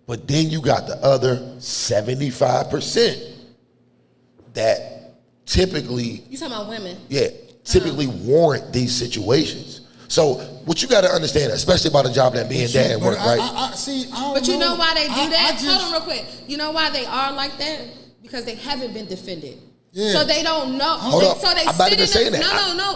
But then you got the other 75% that typically... You talking about women? Yeah, typically warrant these situations. So what you got to understand, especially about a job that being dad at work, right? But you know why they do that? Hold on real quick. You know why they are like that? Because they haven't been defended. Yeah. So they don't know. Hold up. So they I'm not even saying that.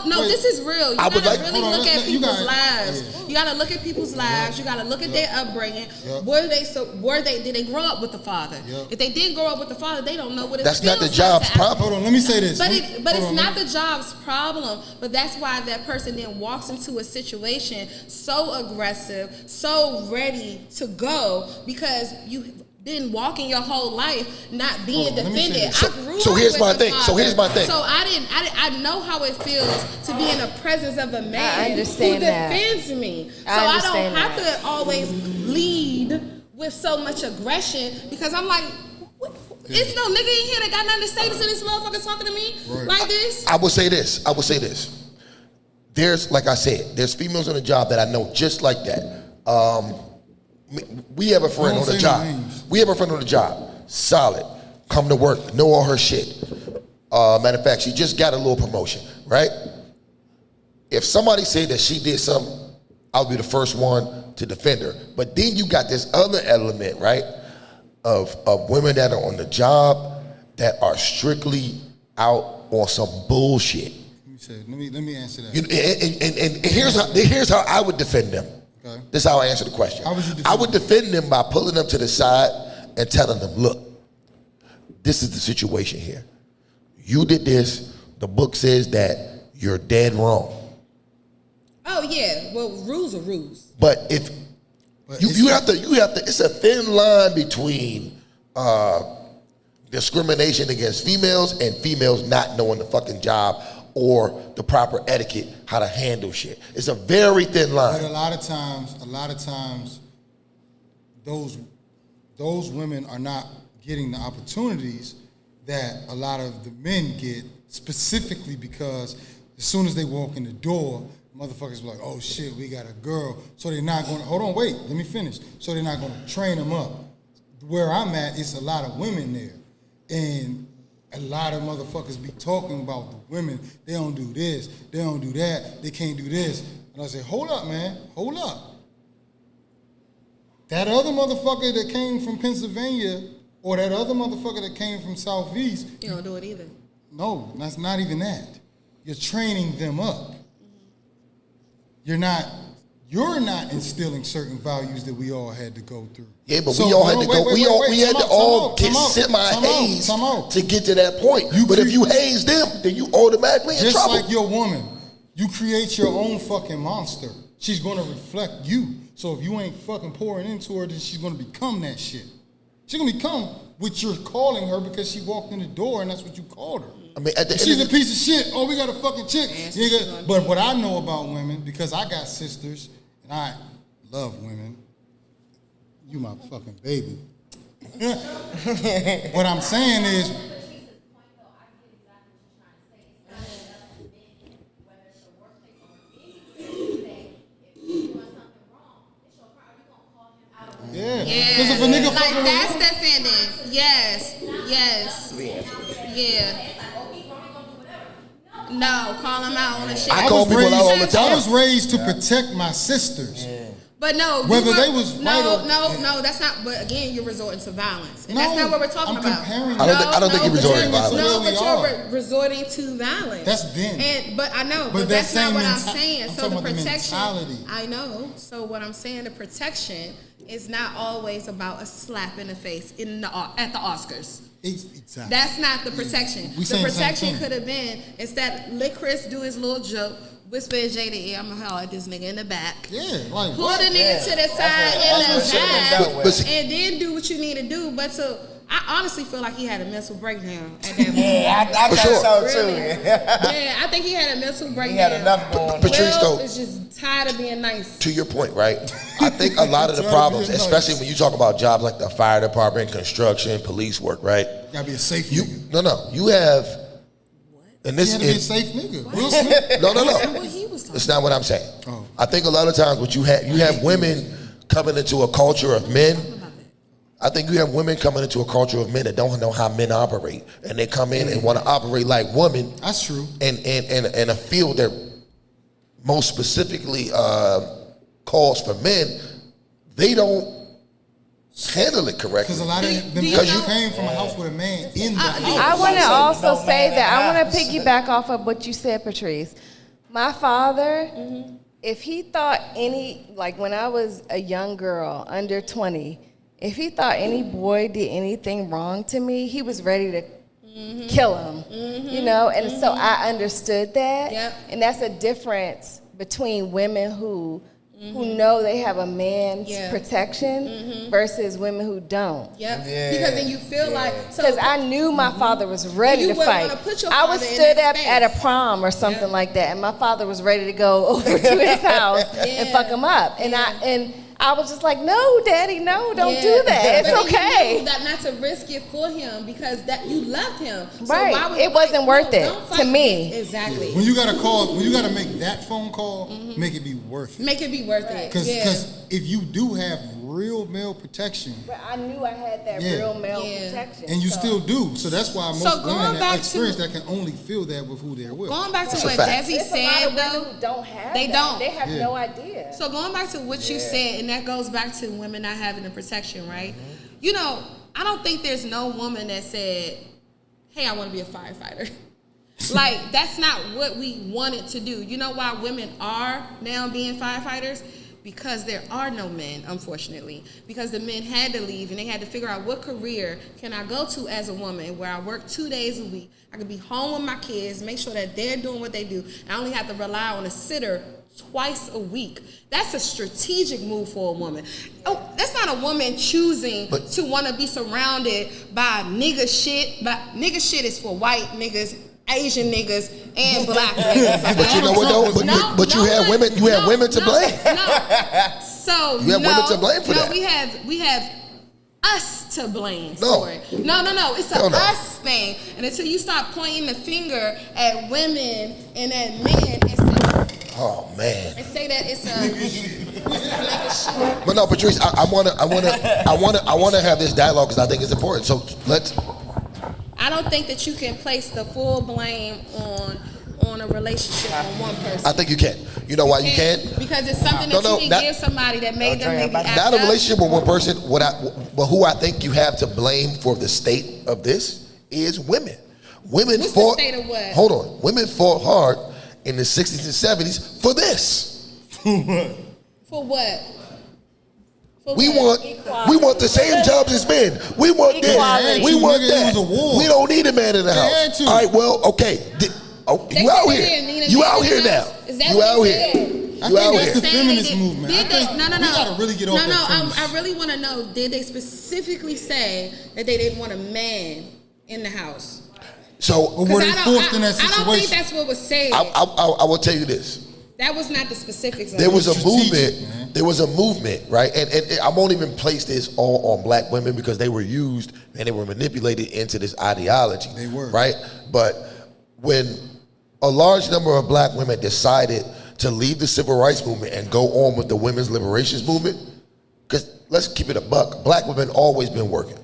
No. This is real. You gotta really look at people's lives. Yeah. You gotta look at people's lives. You gotta look at their upbringing. Did they grow up with the father? If they didn't grow up with the father, they don't know what it feels like. That's not the job's problem. Hold on, let me say this. But it's not the job's problem. But that's why that person then walks into a situation so aggressive, so ready to go because you been walking your whole life not being defended. So here's my thing. So I know how it feels to be in the presence of a man who defends me. So I don't have to always lead with so much aggression because I'm like, it's no nigga in here that got nothing to say to this motherfucker talking to me like this. I will say this. There's, like I said, there's females on the job that I know just like that. We have a friend on the job. Solid. Come to work. Know all her shit. Matter of fact, she just got a little promotion, right? If somebody said that she did something, I'll be the first one to defend her. But then you got this other element, right? Of women that are on the job that are strictly out on some bullshit. Let me answer that. And here's how I would defend them. Okay. This is how I answer the question. I would defend them by pulling them to the side and telling them, look, this is the situation here. You did this. The book says that you're dead wrong. Oh yeah, well, rules are rules. But you have to. It's a thin line between discrimination against females and females not knowing the fucking job or the proper etiquette, how to handle shit. It's a very thin line. But a lot of times, those women are not getting the opportunities that a lot of the men get, specifically because as soon as they walk in the door, motherfuckers be like, oh shit, we got a girl. So they're not going, hold on, wait, let me finish. So they're not going to train them up. Where I'm at, it's a lot of women there. And a lot of motherfuckers be talking about the women. They don't do this. They don't do that. They can't do this. And I say, hold up, man. Hold up. That other motherfucker that came from Pennsylvania or that other motherfucker that came from Southeast. You don't do it either. No, that's not even that. You're training them up. You're not instilling certain values that we all had to go through. Yeah, but we all had to go. We had to all get semi-hazed to get to that point. But if you haze them, then you automatically in trouble. Just like your woman, you create your own fucking monster. She's going to reflect you. So if you ain't fucking pouring into her, then she's going to become that shit. She's going to become what you're calling her because she walked in the door and that's what you called her. I mean, she's a piece of shit. Oh, we got a fucking chick. But what I know about women, because I got sisters, and I love women. You my fucking baby. What I'm saying is, yeah. Because if a nigga like that's defending. Yes. Yeah. No, call him out on the shit. I call people out all the time. I was raised to protect my sisters. Yeah. But no, whether they was no, that's not. But again, you're resorting to violence, and that's not what we're talking about. I don't think you're resorting to violence. No, but you're resorting to violence. That's been. But I know, but that's not what I'm saying. So the protection. Mentality. I know. So what I'm saying, the protection is not always about a slap in the face at the Oscars. Exactly. That's not the protection. We the saying the same protection thing. could have been, instead, let Chris do his little joke, whisper in Jada ear, I'm gonna holler at this nigga in the back. Yeah, like Pull what? the nigga to the side that's in what the should've been back, done with. and then do what you need to do. But I honestly feel like he had a mental breakdown at that moment. Yeah, I For think sure. so too. Really? Yeah, I think he had a mental breakdown. He had enough going on. Patrice, Will though, is just tired of being nice. to your point, right? I think a lot of the problems, especially when you talk about jobs like the fire department, construction, police work, right? Gotta be a safe You nigga. you have, and He this had to be a is safe nigga. Will Smith. no. What he was talking That's not what I'm saying. Oh. I think a lot of times what you have women coming into a culture of men. I think you have women coming into a culture of men that don't know how men operate, and they come in and want to operate like women. That's true. And a field that most specifically calls for men, they don't handle it correctly. Because a lot of them you guys know- came from a house with a man in the I house. want to say also no say man that I in want the to house. piggyback off of what you said, Patrice. My father, if he thought when I was a young girl, under 20, if he thought any boy did anything wrong to me, he was ready to kill him, you know? And so I understood that. Yep. And that's a difference between women who know they have a man's Yeah. protection versus women who don't. Yep. Yeah. Because then you feel like Because I knew my father was ready You to wouldn't fight. wanna put your I was father in stood that up at a space. prom or something Yeah. like that, and my father was ready to go over to his house and Yeah. fuck him up. And I was just like, no, Daddy, no, don't do that. It's But then okay. you knew that not to risk it for him because that you loved him. So Right. why would It you wasn't fight? worth it don't to fight me. Exactly. When you gotta make that phone call, make it be worth it. Make it be worth it. Because Yeah. if you do have real male protection, But I knew I had that Yeah. real male Yeah. protection. and you so- still do, so that's why most So going women back that experience to- that can only feel that with who they're with. Going back to That's a what fact. Desi There's a lot said of women though. who don't have They that. don't. They have Yeah. no idea. So going back to what you said, and that goes back to women not having the protection, right? You know, I don't think there's no woman that said, hey, I want to be a firefighter. Like, that's not what we wanted to do. You know why women are now being firefighters? Because there are no men, unfortunately. Because the men had to leave and they had to figure out what career can I go to as a woman where I work 2 days a week. I can be home with my kids, make sure that they're doing what they do. I only have to rely on a sitter twice a week. That's a strategic move for a woman. Oh, that's not a woman choosing to want to be surrounded by nigga shit. But nigga shit is for white niggas, Asian niggas, and black niggas. But you know what though? But you have women. You have women to blame. No. So You have women to blame for that. we have us to blame No. for it. No. It's a Hell no. us thing. And until you stop pointing the finger at women and at men Oh man. and say that it's a But no, Patrice, I wanna have this dialogue because I think it's important. So let's. I don't think that you can place the full blame on a relationship on one person. I think you can. You know why you can't? Because it's something No, that no, you can not- give somebody that made them maybe act Not a up. relationship with one person. But who I think you have to blame for the state of this is women. Women What's the fought. state of what? Hold on. Women fought hard in the 60s and 70s for this. For what? For We what? want the same jobs as men. We want Equality. this. We want Nigga, it that. was a war. We don't need a man in the They house. had to. All right. Well, okay. They You said out they here. didn't need a You man out in here the now. house. Is that You what out they here. said? I You think out that's here. the Saying feminist they movement. Did I they? think No. we gotta really get off that feminist. I really want to know. Did they specifically say that they didn't want a man in the house? So Or were they 'Cause forced in that I don't think situation? that's what was said. I will tell you this. That was not the specifics. Of There was a Strategic, movement. man. There was a movement, right? And I won't even place this all on black women because they were used and they were manipulated into this ideology. They were. Right? But when a large number of black women decided to leave the civil rights movement and go on with the women's liberations movement, because let's keep it a buck, black women always been working.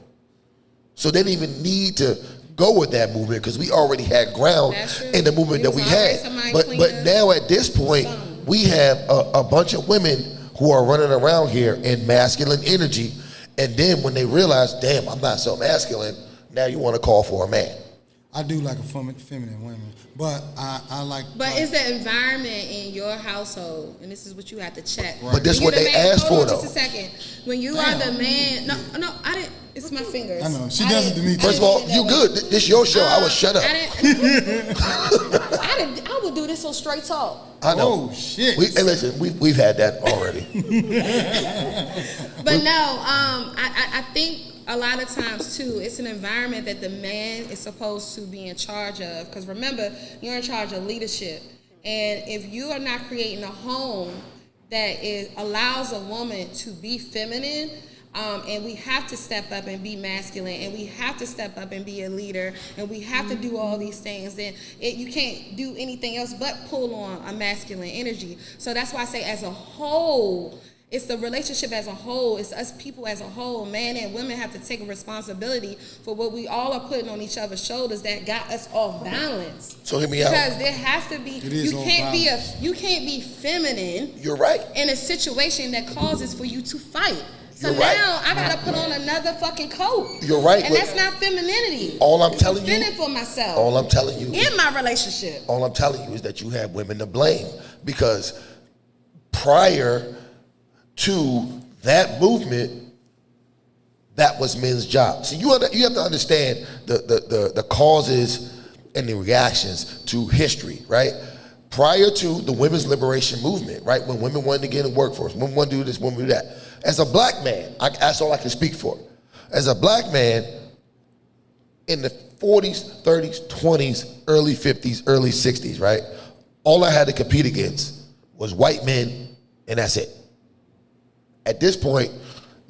So they didn't even need to go with that movement because we already had ground That's true. in the movement that We we was already had. somebody But cleaner. now at this point, we have a bunch of women who are running around here in masculine energy, and then when they realize, damn, I'm not so masculine, now you want to call for a man. I do like a feminine women, but I like. But like, it's the environment in your household, and this is what you have to check. Right. But this When what you the they man- asked hold for, on though. Just a second. When you are the man, no, I didn't. It's my fingers. I know. She I does it didn't- to me, I too. First of all, didn't mean you that good. way. This your show. I would shut up. I would do this on straight talk. I know. Oh shit! Hey, listen, we've had that already. But no, I think a lot of times too, it's an environment that the man is supposed to be in charge of. Because remember, you're in charge of leadership, and if you are not creating a home that allows a woman to be feminine. And we have to step up and be masculine, and we have to step up and be a leader, and we have to do all these things. Then you can't do anything else but pull on a masculine energy. So that's why I say, as a whole, it's the relationship as a whole. It's us people as a whole. Man and women have to take a responsibility for what we all are putting on each other's shoulders that got us off balance. So hear me out. Because there has to be. You can't be feminine. You're right. In a situation that causes for you to fight. So You're right. now I gotta put on another fucking coat. You're right. And that's not femininity. All I'm telling you. Fending for myself. All I'm telling you. In my relationship. All I'm telling you is that you have women to blame, because prior to that movement, that was men's job. So you have to understand the causes and the reactions to history, right? Prior to the women's liberation movement, right, when women wanted to get in the workforce, women wanted to do this, women do that. As a black man, that's all I can speak for. As a black man, in the 40s, 30s, 20s, early 50s, early 60s, right, all I had to compete against was white men, and that's it. At this point,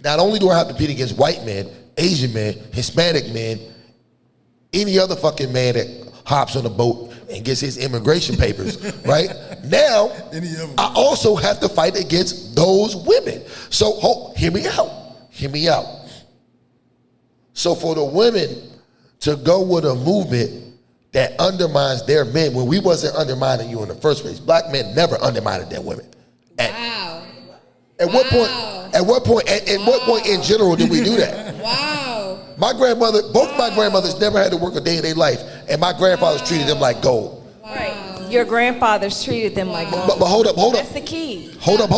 not only do I have to compete against white men, Asian men, Hispanic men, any other fucking man that hops on a boat and gets his immigration papers, right? Now, I also have to fight against those women. So, hear me out. So for the women to go with a movement that undermines their men, when we wasn't undermining you in the first place, black men never undermined their women. Wow. At what point in general did we do that? Wow. Both my grandmothers never had to work a day in their life, and my grandfathers treated them like gold. Right. Your grandfathers treated them like gold. But hold up. That's the key. Hold up.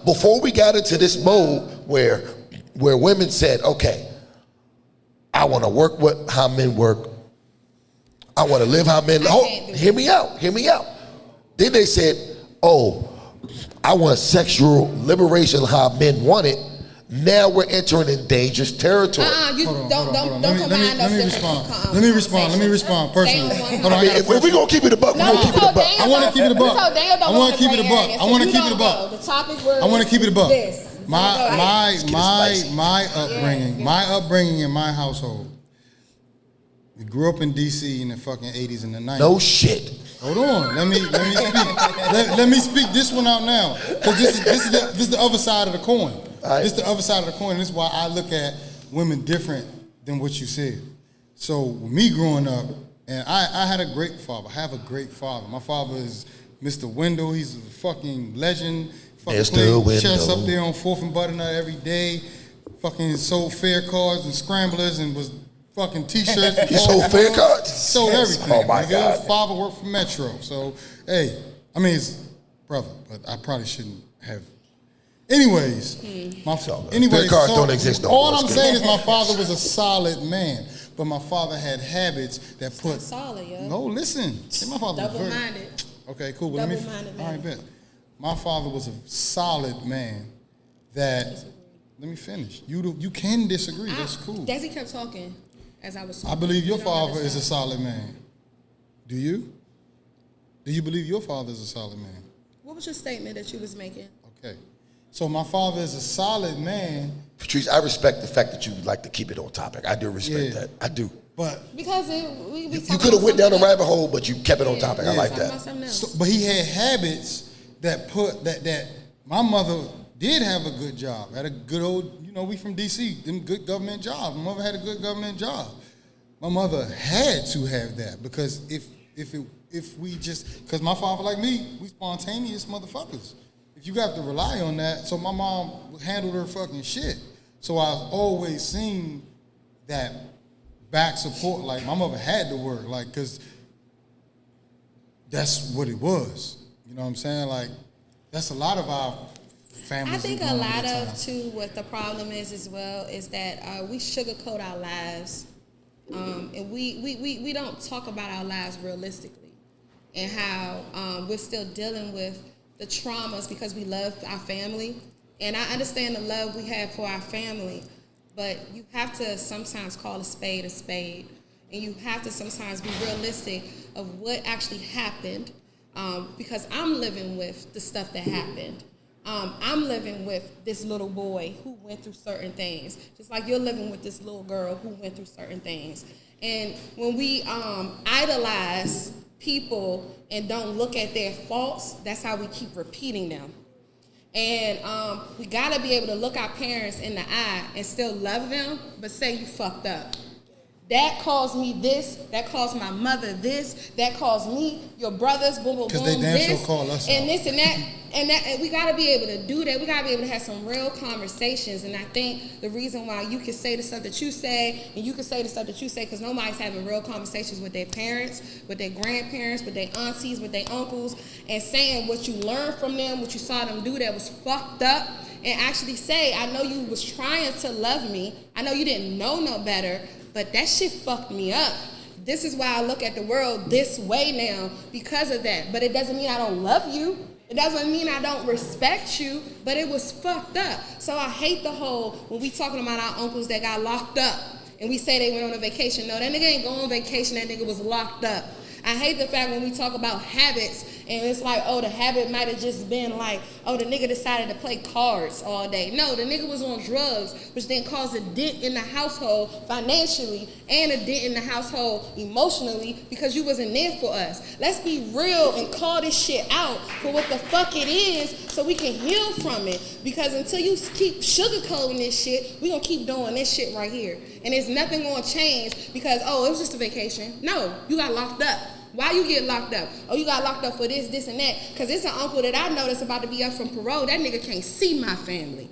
Before we got into this mode where women said, okay, I want to work how men work. I want to live how men live. Hear me out. Then they said, oh, I want sexual liberation how men want it. Now we're entering in dangerous territory. Let me respond personally. Hold on, if we're gonna keep it a buck, we're gonna keep it a buck. I want to keep it a buck. I want to keep it a buck. The topic was I want to keep it a buck. this. My upbringing in my household. We grew up in DC in the fucking 80s and the 90s. No shit. Hold on, let me speak. let me speak this one out now, because this is the other side of the coin. Right. This is the other side of the coin. This is why I look at women different than what you said. So with me growing up, and I had a great father. I have a great father. My father is Mr. Wendell. He's a fucking legend. Mr. Wendell. Chest up there on 4th and Butternut every day. Fucking sold fare cards and scramblers and was fucking T-shirts. He sold fare cards? Sold everything. Oh my God. His father worked for Metro. So, hey, I mean, his brother, but I probably shouldn't have. Anyways, fare cards don't exist no more. All I'm saying is my father was a solid man, but my father had habits that put. Solid, yo. No, listen. My father was double-minded. Okay, cool. But all right, bet. My father was a solid man that. Let me finish. You can disagree. That's cool. Desi kept talking as I was talking. I believe your father is a solid man. Do you? Do you believe your father is a solid man? What was your statement that you was making? Okay. So my father is a solid man. Patrice, I respect the fact that you like to keep it on topic. I do respect that. I do. But because you could have went down the rabbit hole, but you kept it on topic. I like that. So, but he had habits that my mother did have a good job. Had a good old, we from DC, them good government jobs. My mother had a good government job. My mother had to have that because because my father like me, we spontaneous motherfuckers. If you got to rely on that, so my mom handled her fucking shit. So I've always seen that back support. Like my mother had to work, like, cause that's what it was. You know what I'm saying? Like that's a lot of our families. I think a lot of too what the problem is as well is that we sugarcoat our lives, and we don't talk about our lives realistically, and how we're still dealing with the traumas because we love our family. And I understand the love we have for our family, but you have to sometimes call a spade, and you have to sometimes be realistic of what actually happened, because I'm living with the stuff that happened. I'm living with this little boy who went through certain things, just like you're living with this little girl who went through certain things. And when we idolize people and don't look at their faults, that's how we keep repeating them. And we gotta be able to look our parents in the eye and still love them, but say you fucked up. That caused me this, that caused my mother this, that caused me, your brothers, boom, boom, boom, because they damn sure call us and out. this and that. And we got to be able to do that. We got to be able to have some real conversations. And I think the reason why you can say the stuff that you say, and you can say the stuff that you say, because nobody's having real conversations with their parents, with their grandparents, with their aunties, with their uncles, and saying what you learned from them, what you saw them do that was fucked up, and actually say, I know you was trying to love me. I know you didn't know no better, but that shit fucked me up. This is why I look at the world this way now because of that. But it doesn't mean I don't love you. It doesn't mean I don't respect you, but it was fucked up. So I hate the whole, when we talking about our uncles that got locked up, and we say they went on a vacation. No, that nigga ain't going on vacation, that nigga was locked up. I hate the fact when we talk about habits, and it's like, oh, the habit might have just been like, oh, the nigga decided to play cards all day. No, the nigga was on drugs, which then caused a dent in the household financially and a dent in the household emotionally because you wasn't there for us. Let's be real and call this shit out for what the fuck it is so we can heal from it. Because until you keep sugarcoating this shit, we gonna keep doing this shit right here. And there's nothing gonna change because, oh, it was just a vacation. No, you got locked up. Why you get locked up? Oh, you got locked up for this, this, and that. Because it's an uncle that I know that's about to be up from parole. That nigga can't see my family.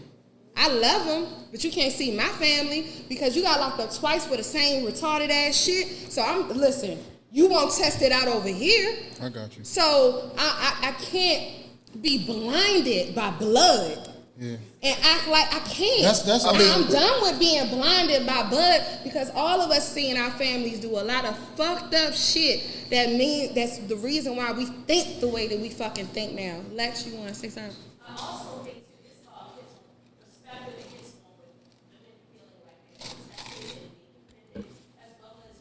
I love him, but you can't see my family because you got locked up twice for the same retarded ass shit. So listen, you won't test it out over here. I got you. So I can't be blinded by blood. Yeah. And act like I can't. I'm done with being blinded by blood because all of us seeing our families do a lot of fucked up shit that's the reason why we think the way that we fucking think now. Lex, you want to say something? I also think too, this hits perspective, it hits more with women feeling like they're protected and being independent, as well as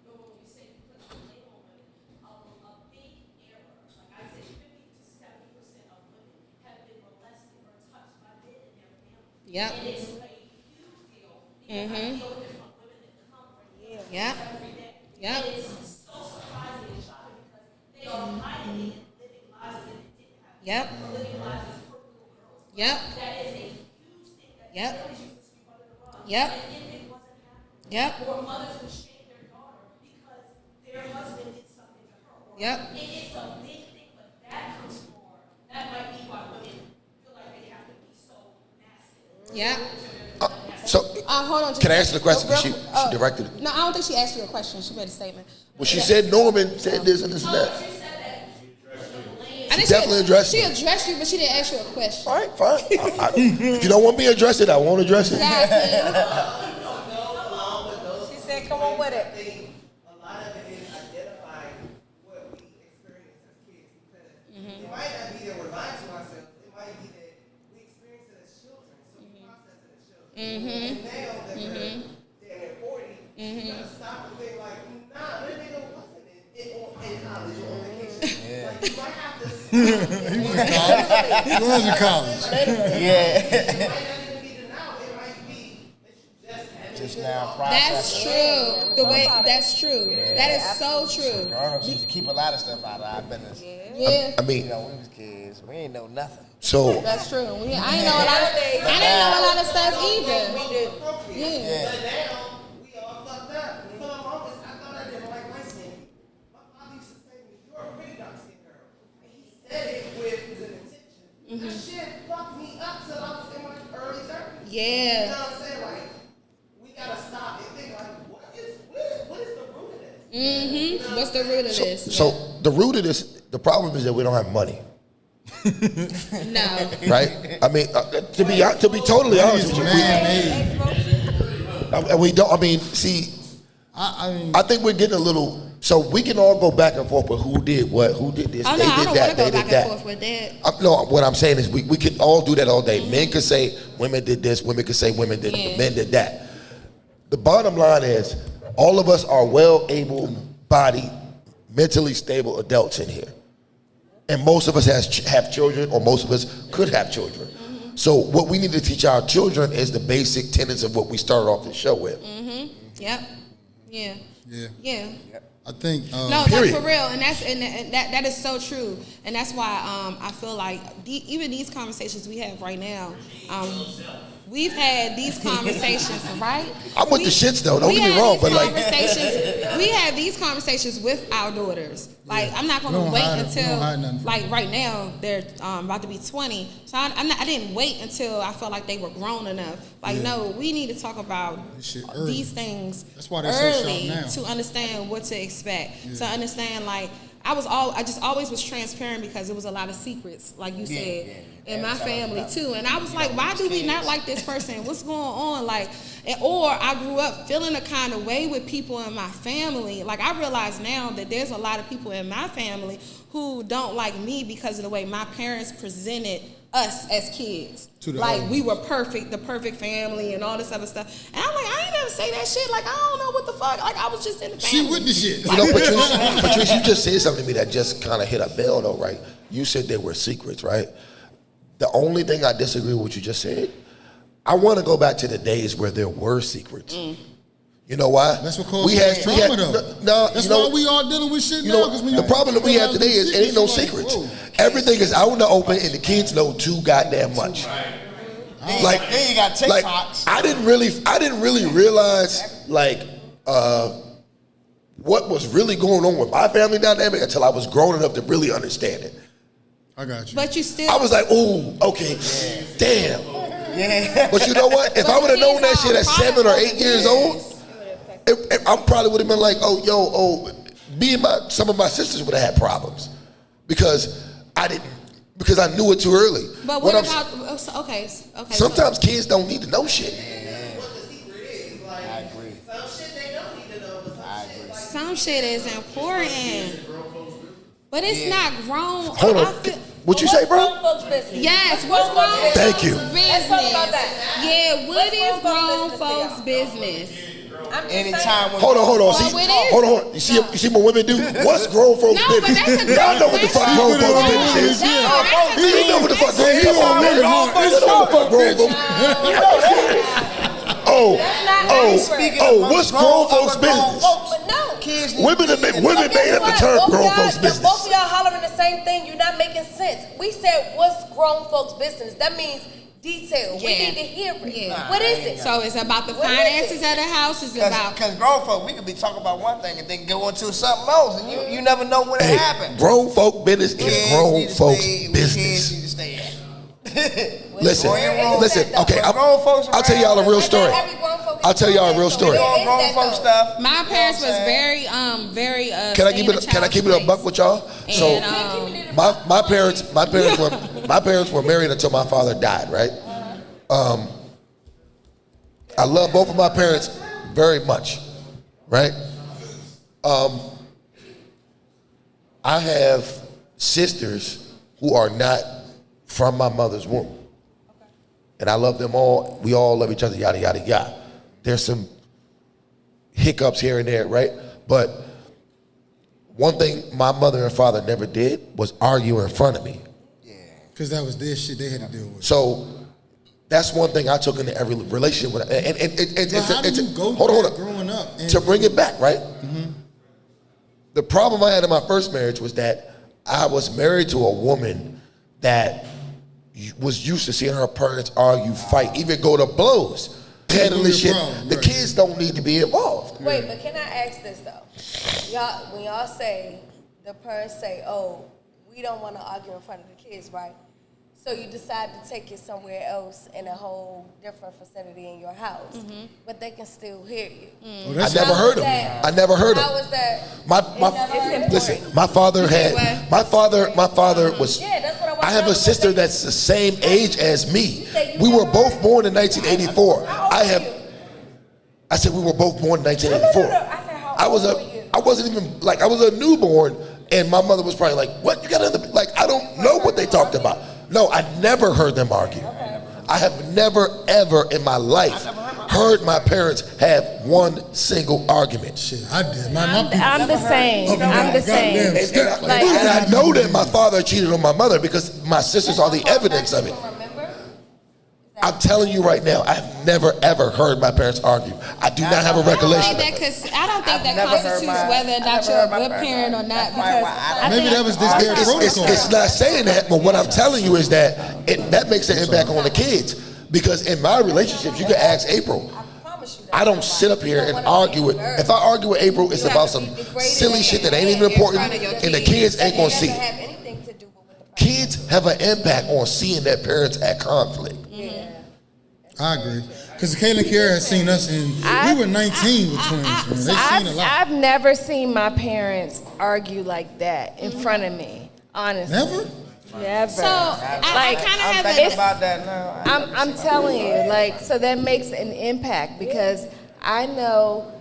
when you say you put the blame on women, a big error, like I say 50 to 70% of women have been molested or touched by men in their family. Yep. And it's a huge deal because I deal with it from women that come from here Yep. every day. Yep. And it's so surprising and shocking because they are hiding it and living lives that they didn't have. Yep. Or living lives as perfect little girls. Yep. That is a huge thing that Yep. families used to sweep under the rug. Yep. And if it wasn't happening. Yep. Or mothers would shame their daughter because their husband did something to her. Or Yep. It's a big thing, but that comes more. That might be why women feel like they have to be so masculine. Yep. So, Hold on. can I answer the question? Real She quick. directed it. No, I don't think she asked you a question. She made a statement. Well, she said Norman said this and this and that. I think definitely addressed She it. addressed you, but she didn't ask you a question. All right, fine. If you don't want me to address it, I won't address it. She said, come on with it. A lot of it is identifying what we experience as kids because it might not be that we're lying to ourselves. It might be that we experience it as children, so we process it as children. And now that we're damn near 40, you gotta stop and think like, nah, that nigga wasn't in college or on vacation. Like you might have to stop. He was in college. It might not even be denial. It might be that you just haven't Just been now That's true. The way that's true. Yeah. That is so true. Girls used to keep a lot of stuff out of our business. Yeah. I mean, You know, we was kids. We ain't know nothing. so That's true. I didn't know a lot of things. I didn't know a lot of stuff either. Yeah. But now, we all fucked up. For the longest, I thought I didn't like light skin. My father used to say to me, you're a pretty dark skin girl. And he said it with good intention. That shit fucked me up till I was in my early 30s. You know Yeah. what I'm saying? Like, we gotta stop and think like, what is the root of this? So the root of this, the problem is that we don't have money. No. Right? I mean, to be totally honest with you, we don't. I mean, see, I think we're getting a little. So we can all go back and forth with who did what, who did this, Oh, they no, I did don't that, want to they go did back that. and forth with that. No, what I'm saying is we can all do that all day. Men could say women did this, women could say women did, men did that. The bottom line is all of us are well able-bodied, mentally stable adults in here. And most of us have children, or most of us could have children. So what we need to teach our children is the basic tenets of what we started off the show with. Yep. Yeah. Yeah. I think. No, like for real, and that is so true, and that's why I feel like even these conversations we have right now, we've had these conversations, right? I'm with the shits though. Don't get me wrong, but like we have these conversations with our daughters. Like I'm not going to wait until like right now they're about to be 20, so I didn't wait until I felt like they were grown enough. Like no, we need to talk about these things early to understand what to expect. To understand like I just always was transparent because it was a lot of secrets, like you said, in my family too. And I was like, why do we not like this person? What's going on? Like, or I grew up feeling a kind of way with people in my family. Like I realize now that there's a lot of people in my family who don't like me because of the way my parents presented us as kids. Like we were perfect, the perfect family and all this other stuff. And I'm like, I ain't never say that shit. Like I don't know what the fuck. Like I was just in the family. She with the shit. You know, Patrice, you just said something to me that just kind of hit a bell though, right? You said there were secrets, right? The only thing I disagree with what you just said, I want to go back to the days where there were secrets. You know why? That's what causes trauma, though. No, that's why we all dealing with shit now. The problem that we have today is it ain't no secrets. Everything is out in the open, and the kids know too goddamn much. Like, then you got TikToks. Like, I didn't really realize like what was really going on with my family dynamic until I was grown enough to really understand it. I got you. But you still. I was like, ooh, okay, damn. Yeah. But you know what? If I would have known that shit at 7 or 8 years old, I probably would have been like, me and some of my sisters would have had problems because I knew it too early. But what about okay? Sometimes kids don't need to know shit. What the secret is, like, I agree. Some shit they don't need to know, but some shit is important. But it's not grown. Hold on. What you say, bro? Grown folks' business. Yes, what's grown folks' Thank you. business? Let's talk about that. Yeah, what is grown folks' business? Anytime. Hold on. See, hold on. You see what women do? What's grown folks' No, but business? that's a Y'all know what the fuck grown folks' business is. You know what the fuck grown folks' business is. What's grown folks' business? But no. Women made up the term grown folks' business. Both of y'all hollering the same thing. You're not making sense. We said, what's grown folks' business? That means detail. We need to hear it. Yeah. What is it? So it's about the finances of the house. It's about because grown folk, we could be talking about one thing and then go into something else, and you never know when it happened. Grown folk business is grown folks' business. Listen. Okay, I'll tell y'all a real story. I'll tell y'all a real story. My parents was very Can I keep it a buck with y'all? So my parents were married until my father died, right? I love both of my parents very much, right? I have sisters who are not from my mother's womb. And I love them all. We all love each other, yada, yada, yada. There's some hiccups here and there, right? But one thing my mother and father never did was argue in front of me. Yeah. Because that was their shit they had to deal with. So that's one thing I took into every relationship with. Hold on. Growing up. To bring it back, right? Mm-hmm. The problem I had in my first marriage was that I was married to a woman that was used to seeing her parents argue, fight, even go to blows. Handling shit. The kids don't need to be involved. Wait, but can I ask this though? When y'all say, the parents say, oh, we don't want to argue in front of the kids, right? So you decide to take it somewhere else in a whole different vicinity in your house, but they can still hear you. Oh, I never heard him. I never heard him. How was that? Listen, my father was. Yeah, that's what I was. I have a sister that's the same age as me. We were both born in 1984. I said we were both born in 1984. I wasn't even like I was a newborn, and my mother was probably like, "What you got on the like?" I don't know what they talked about. No, I never heard them argue. I have never ever in my life heard my parents have one single argument. Shit, I did. I'm the same. I'm the same. And I know that my father cheated on my mother because my sisters are the evidence of it. I'm telling you right now, I've never ever heard my parents argue. I do not have a recollection. I don't think that constitutes whether or not you're a good parent or not. Because maybe that was this their protocol. It's not saying that, but what I'm telling you is that that makes an impact on the kids. Because in my relationships, you can ask April. I don't sit up here and argue with. If I argue with April, it's about some silly shit that ain't even important, and the kids ain't gonna see it. Kids have an impact on seeing their parents at conflict. I agree. Because Kayla and Kiara has seen us, and we were 19 with twins, man. They've seen a lot. I've never seen my parents argue like that in front of me, honestly. Never? Never. So I kind of have thinking about that now. I'm telling you, like, so that makes an impact because I know,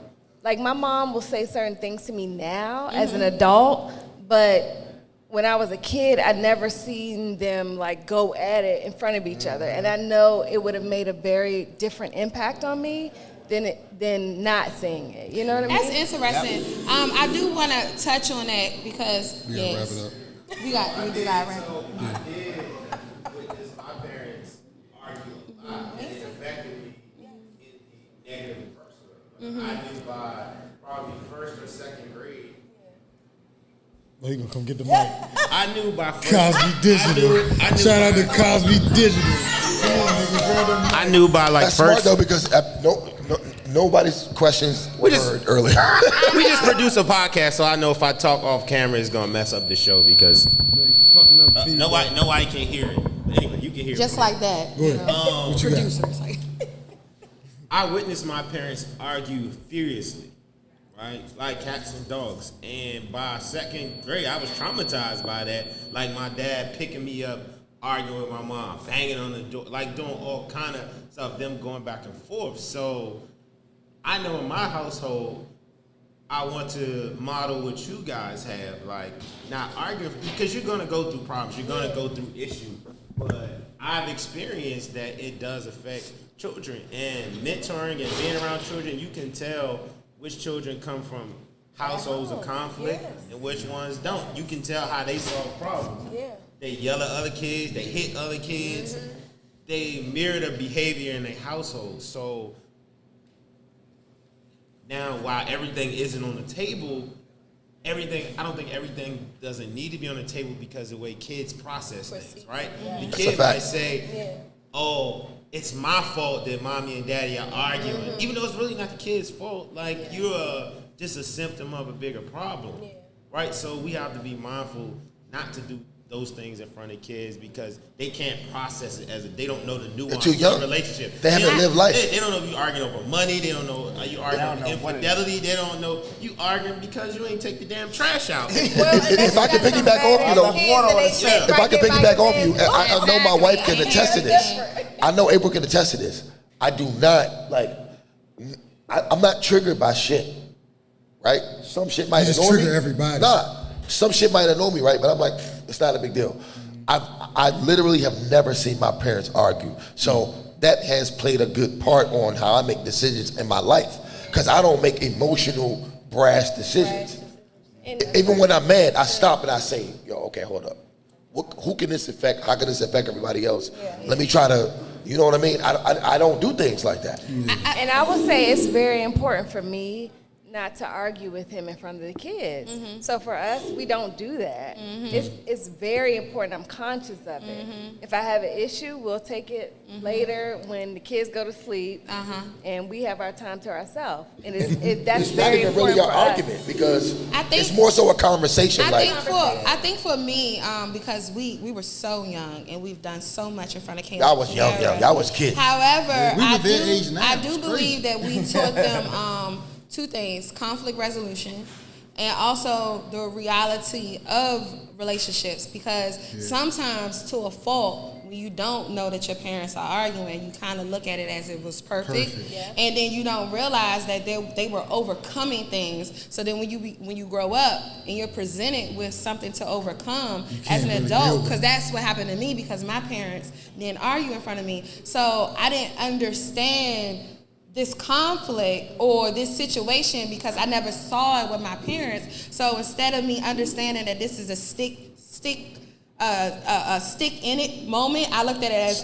like, my mom will say certain things to me now as an adult, but when I was a kid, I'd never seen them like go at it in front of each other, and I know it would have made a very different impact on me than not seeing it. You know what I mean? That's interesting. I do want to touch on that because We gotta wrap it up. we got to wrap it up. I did witness my parents argue a lot, and it affected me in the negative and personal. I knew by probably first or second grade. Oh, he gonna come get the mic. I knew by first. Cosby Digital. Shout out to Cosby Digital. Come on, nigga, grab them. I knew by like That's first. smart though because nobody's questions were heard earlier. We just produce a podcast, so I know if I talk off camera, it's gonna mess up the show because Fucking up feedback. nobody can hear it. But anyway, you can hear Just it. like that. Go ahead. What you got? Producers. Like. I witnessed my parents argue furiously, right? Like cats and dogs. And by second grade, I was traumatized by that. Like my dad picking me up, arguing with my mom, banging on the door, like doing all kind of stuff, them going back and forth. So I know in my household, I want to model what you guys have, like not arguing, because you're going to go through problems, you're going to go through issues. But I've experienced that it does affect children, and mentoring and being around children, you can tell which children come from households of conflict and which ones don't. You can tell how they solve problems. They yell at other kids, they hit other kids, they mirror the behavior in their household. So now, while everything isn't on the table, I don't think everything doesn't need to be on the table because of the way kids process things, right? The kid might say, oh, it's my fault that mommy and daddy are arguing, even though it's really not the kid's fault. Like, you're just a symptom of a bigger problem, right? So we have to be mindful not to do those things in front of kids because they can't process it they don't know the nuance of the relationship. They haven't lived life. They don't know if you arguing over money. They don't know you arguing over infidelity. They don't know you arguing because you ain't take the damn trash out. If I can piggyback off you, though, if I can piggyback off you, I know my wife can attest to this. I know April can attest to this. I do not I'm not triggered by shit, right? Some shit might annoy me. You just trigger everybody. Nah, some shit might annoy me, right? But I'm like, it's not a big deal. I literally have never seen my parents argue. So that has played a good part on how I make decisions in my life. Because I don't make emotional, brash decisions. Even when I'm mad, I stop and I say, yo, okay, hold up. Who can this affect? How can this affect everybody else? Let me try to, you know what I mean? I don't do things like that. And I would say it's very important for me not to argue with him in front of the kids. So for us, we don't do that. It's very important. I'm conscious of it. If I have an issue, we'll take it later when the kids go to sleep, and we have our time to ourselves. And that's It's not very even really important our for us. argument because I think- it's more so a conversation. I think for me, because we were so young and we've done so much in front of Caleb. Y'all was young. Y'all was kids. However, we were their age now. I do It's believe crazy. that we taught them two things: conflict resolution, and also the reality of relationships. Because sometimes, to a fault, when you don't know that your parents are arguing, you kind of look at it as it was perfect. And then you don't realize that they were overcoming things. So then when you grow up and you're presented with something to overcome as an really deal adult, with because it. that's what happened to me, because my parents didn't argue in front of me. So I didn't understand this conflict or this situation because I never saw it with my parents. So instead of me understanding that this is a stick in it moment, I looked at it as,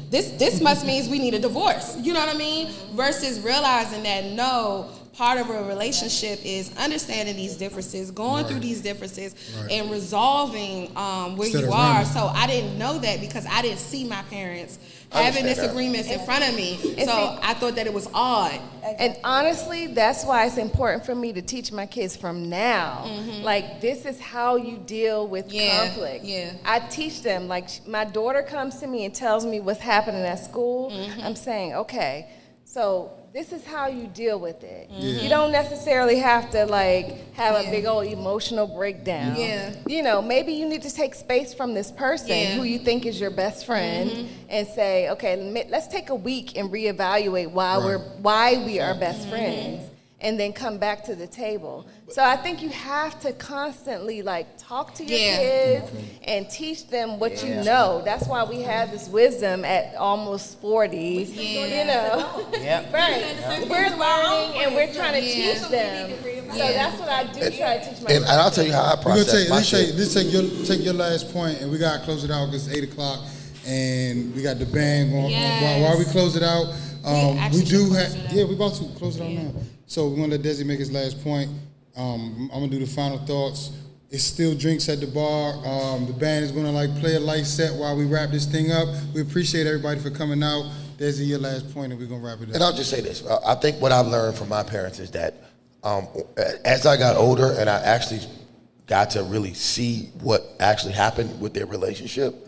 this must means we need a divorce. You know what I mean? Versus realizing that no, part of a relationship is understanding these differences, going through these differences, and resolving where Instead you of are. running. So I didn't know that because I didn't see my parents having disagreements in front of me. So I thought that it was odd. And honestly, that's why it's important for me to teach my kids from now. Like, this is how you deal with conflict. I teach them, like, my daughter comes to me and tells me what's happening at school. I'm saying, okay, so this is how you deal with it. You don't necessarily have to, like, have a big old emotional breakdown. You know, maybe you need to take space from this person who you think is your best friend and say, okay, let's take a week and reevaluate why we are best friends, and then come back to the table. So I think you have to constantly, like, talk to your kids and teach them what you know. That's why we have this wisdom at almost 40. You know, right? We're learning and we're trying to teach them. So that's what I do try to teach my And I'll tell you how I process my let's shit. take your last point, and we gotta close it out because it's 8:00, and we got the band going. While we close it out, we do have we about to close it out now. So we're gonna let Desi make his last point. I'm gonna do the final thoughts. It's still drinks at the bar. The band is gonna play a light set while we wrap this thing up. We appreciate everybody for coming out. Desi, your last point, and we're gonna wrap it up. And I'll just say this. I think what I've learned from my parents is that as I got older and I actually got to really see what actually happened with their relationship,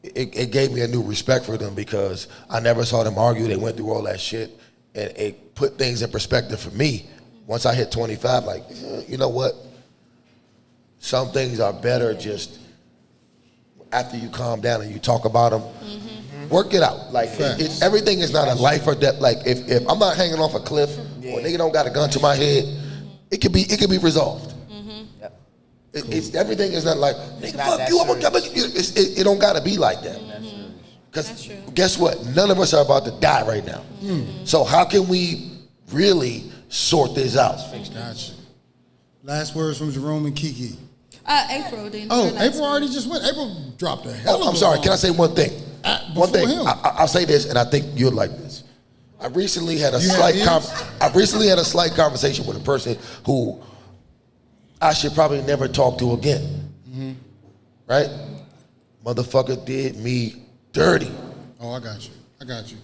it gave me a new respect for them because I never saw them argue. They went through all that shit, and it put things in perspective for me. Once I hit 25, like, you know what? Some things are better just after you calm down and you talk about them. Work it out. Like, everything is not a life or death. Like, if I'm not hanging off a cliff or a nigga don't got a gun to my head, it could be resolved. It's everything is not like, nigga, fuck you. It don't gotta be like that. Because guess what? None of us are about to die right now. So how can we really sort this out? Gotcha. Last words from Jerome and Kiki. April didn't. April already just went. April dropped a hell of a I'm sorry. bomb. Can I say one thing? One thing. him. I'll say this, and I think you'll like this. I recently had a slight conversation with a person who I should probably never talk to again. Right? Motherfucker did me dirty. Oh, I got you.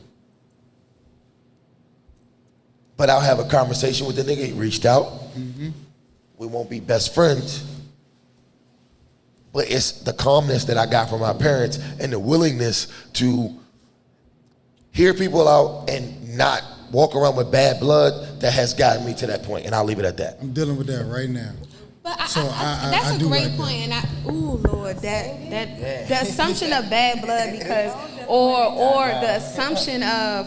But I'll have a conversation with the nigga. He reached out. We won't be best friends. But it's the calmness that I got from my parents and the willingness to hear people out and not walk around with bad blood that has gotten me to that point. And I'll leave it at that. I'm dealing with that right now. But So that's I a do great like point, and Lord, that the assumption of bad blood because, or the assumption of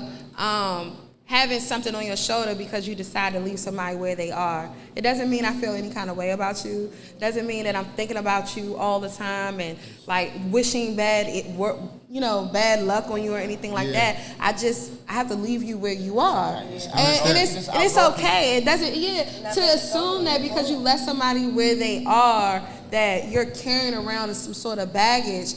having something on your shoulder because you decide to leave somebody where they are. It doesn't mean I feel any kind of way about you. Doesn't mean that I'm thinking about you all the time and like wishing bad luck on you or anything like that. I have to leave you where you are, and it's okay. It doesn't to assume that because you left somebody where they are that you're carrying around some sort of baggage.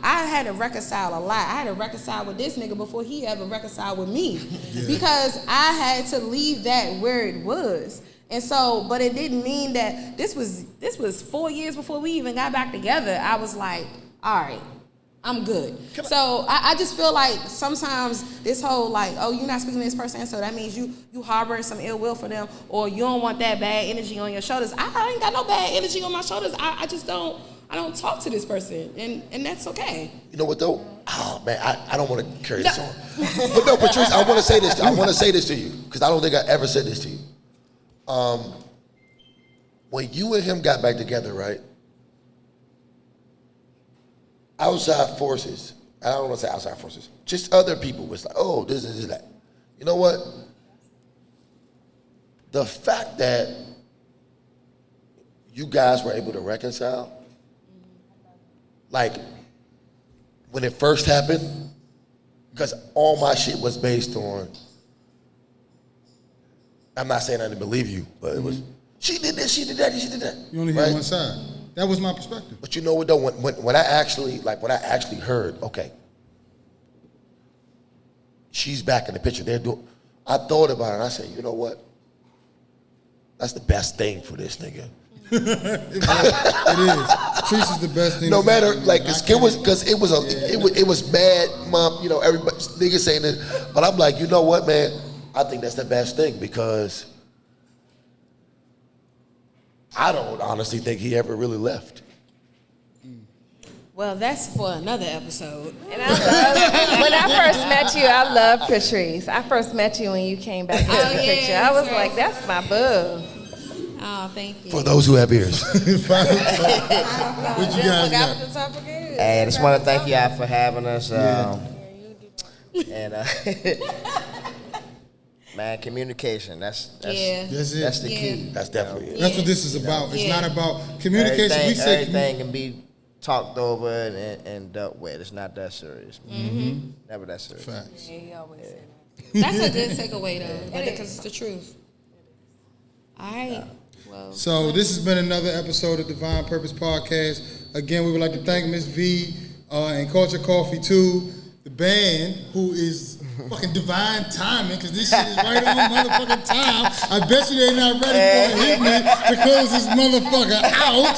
I had to reconcile a lot. I had to reconcile with this nigga before he ever reconciled with me, because I had to leave that where it was. And so, but it didn't mean that this was 4 years before we even got back together. I was like, all right, I'm good. So I just feel like sometimes this whole like, oh, you're not speaking to this person, so that means you harboring some ill will for them, or you don't want that bad energy on your shoulders. I ain't got no bad energy on my shoulders. I just don't talk to this person, and that's okay. You know what though? Oh man, I don't want to carry this on. But no, Patrice, I want to say this. I want to say this to you because I don't think I ever said this to you. When you and him got back together, right? Outside forces, I don't want to say outside forces, just other people was like, oh, this is that. You know what? The fact that you guys were able to reconcile, like when it first happened, because all my shit was based on, I'm not saying I didn't believe you, but it was, she did this, she did that, she did that. You only hear one side. That was my perspective. But you know what though, when I actually heard, okay, she's back in the picture, I thought about it and I said, you know what? That's the best thing for this nigga. It is. Trish is the best thing. No matter, like, it was bad, mom, you know, everybody, niggas saying this, but I'm like, you know what, man? I think that's the best thing because I don't honestly think he ever really left. Well, that's for another episode. And when I first met you, I loved Patrice. I first met you when you came back into the picture. I was like, that's my boo. Oh, thank you. For those who have ears. What you guys got? Hey, I just want to thank y'all for having us. Man, communication, that's the key. That's definitely it. That's what this is about. It's not about communication. Everything can be talked over and dealt with. It's not that serious. Mm-hmm. Never that serious. Facts. Yeah, he always say that. That's a good takeaway though, because it's the truth. All right. Well, so this has been another episode of Divine Purpose Podcast. Again, we would like to thank Miss V and Culture Coffee too, the band who is fucking divine timing, because this shit is right on motherfucking time. I bet you they not ready for a hit me to close this motherfucker out.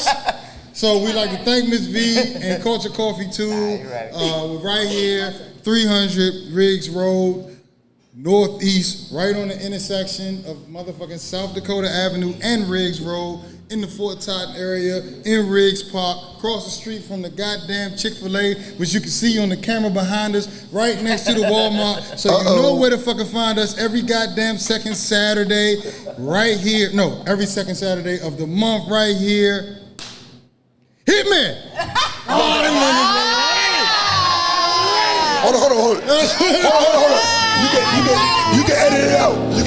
So we like to thank Miss V and Culture Coffee too. We're right here, 300 Riggs Road, Northeast, right on the intersection of motherfucking South Dakota Avenue and Riggs Road in the Fort Totten area, in Riggs Park, across the street from the goddamn Chick-fil-A, which you can see on the camera behind us, right next to the Walmart. So you know where to fucking find us every goddamn second Saturday, right here. No, every second Saturday of the month, right here. Hit me! Hold on. You can edit it out. Say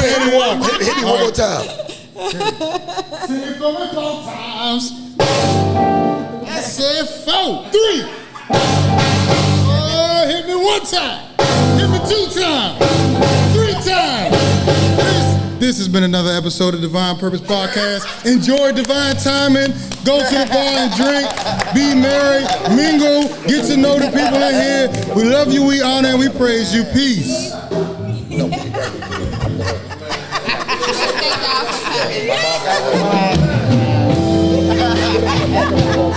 hit me one more time. Say it 4 times. I said 4, 3. Hit me 1 time. Hit me 2 times. 3 times. This has been another episode of Divine Purpose Podcast. Enjoy divine timing. Go to the bar and drink. Be merry. Mingle. Get to know the people in here. We love you, we honor, and we praise you. Peace. thank y'all for coming.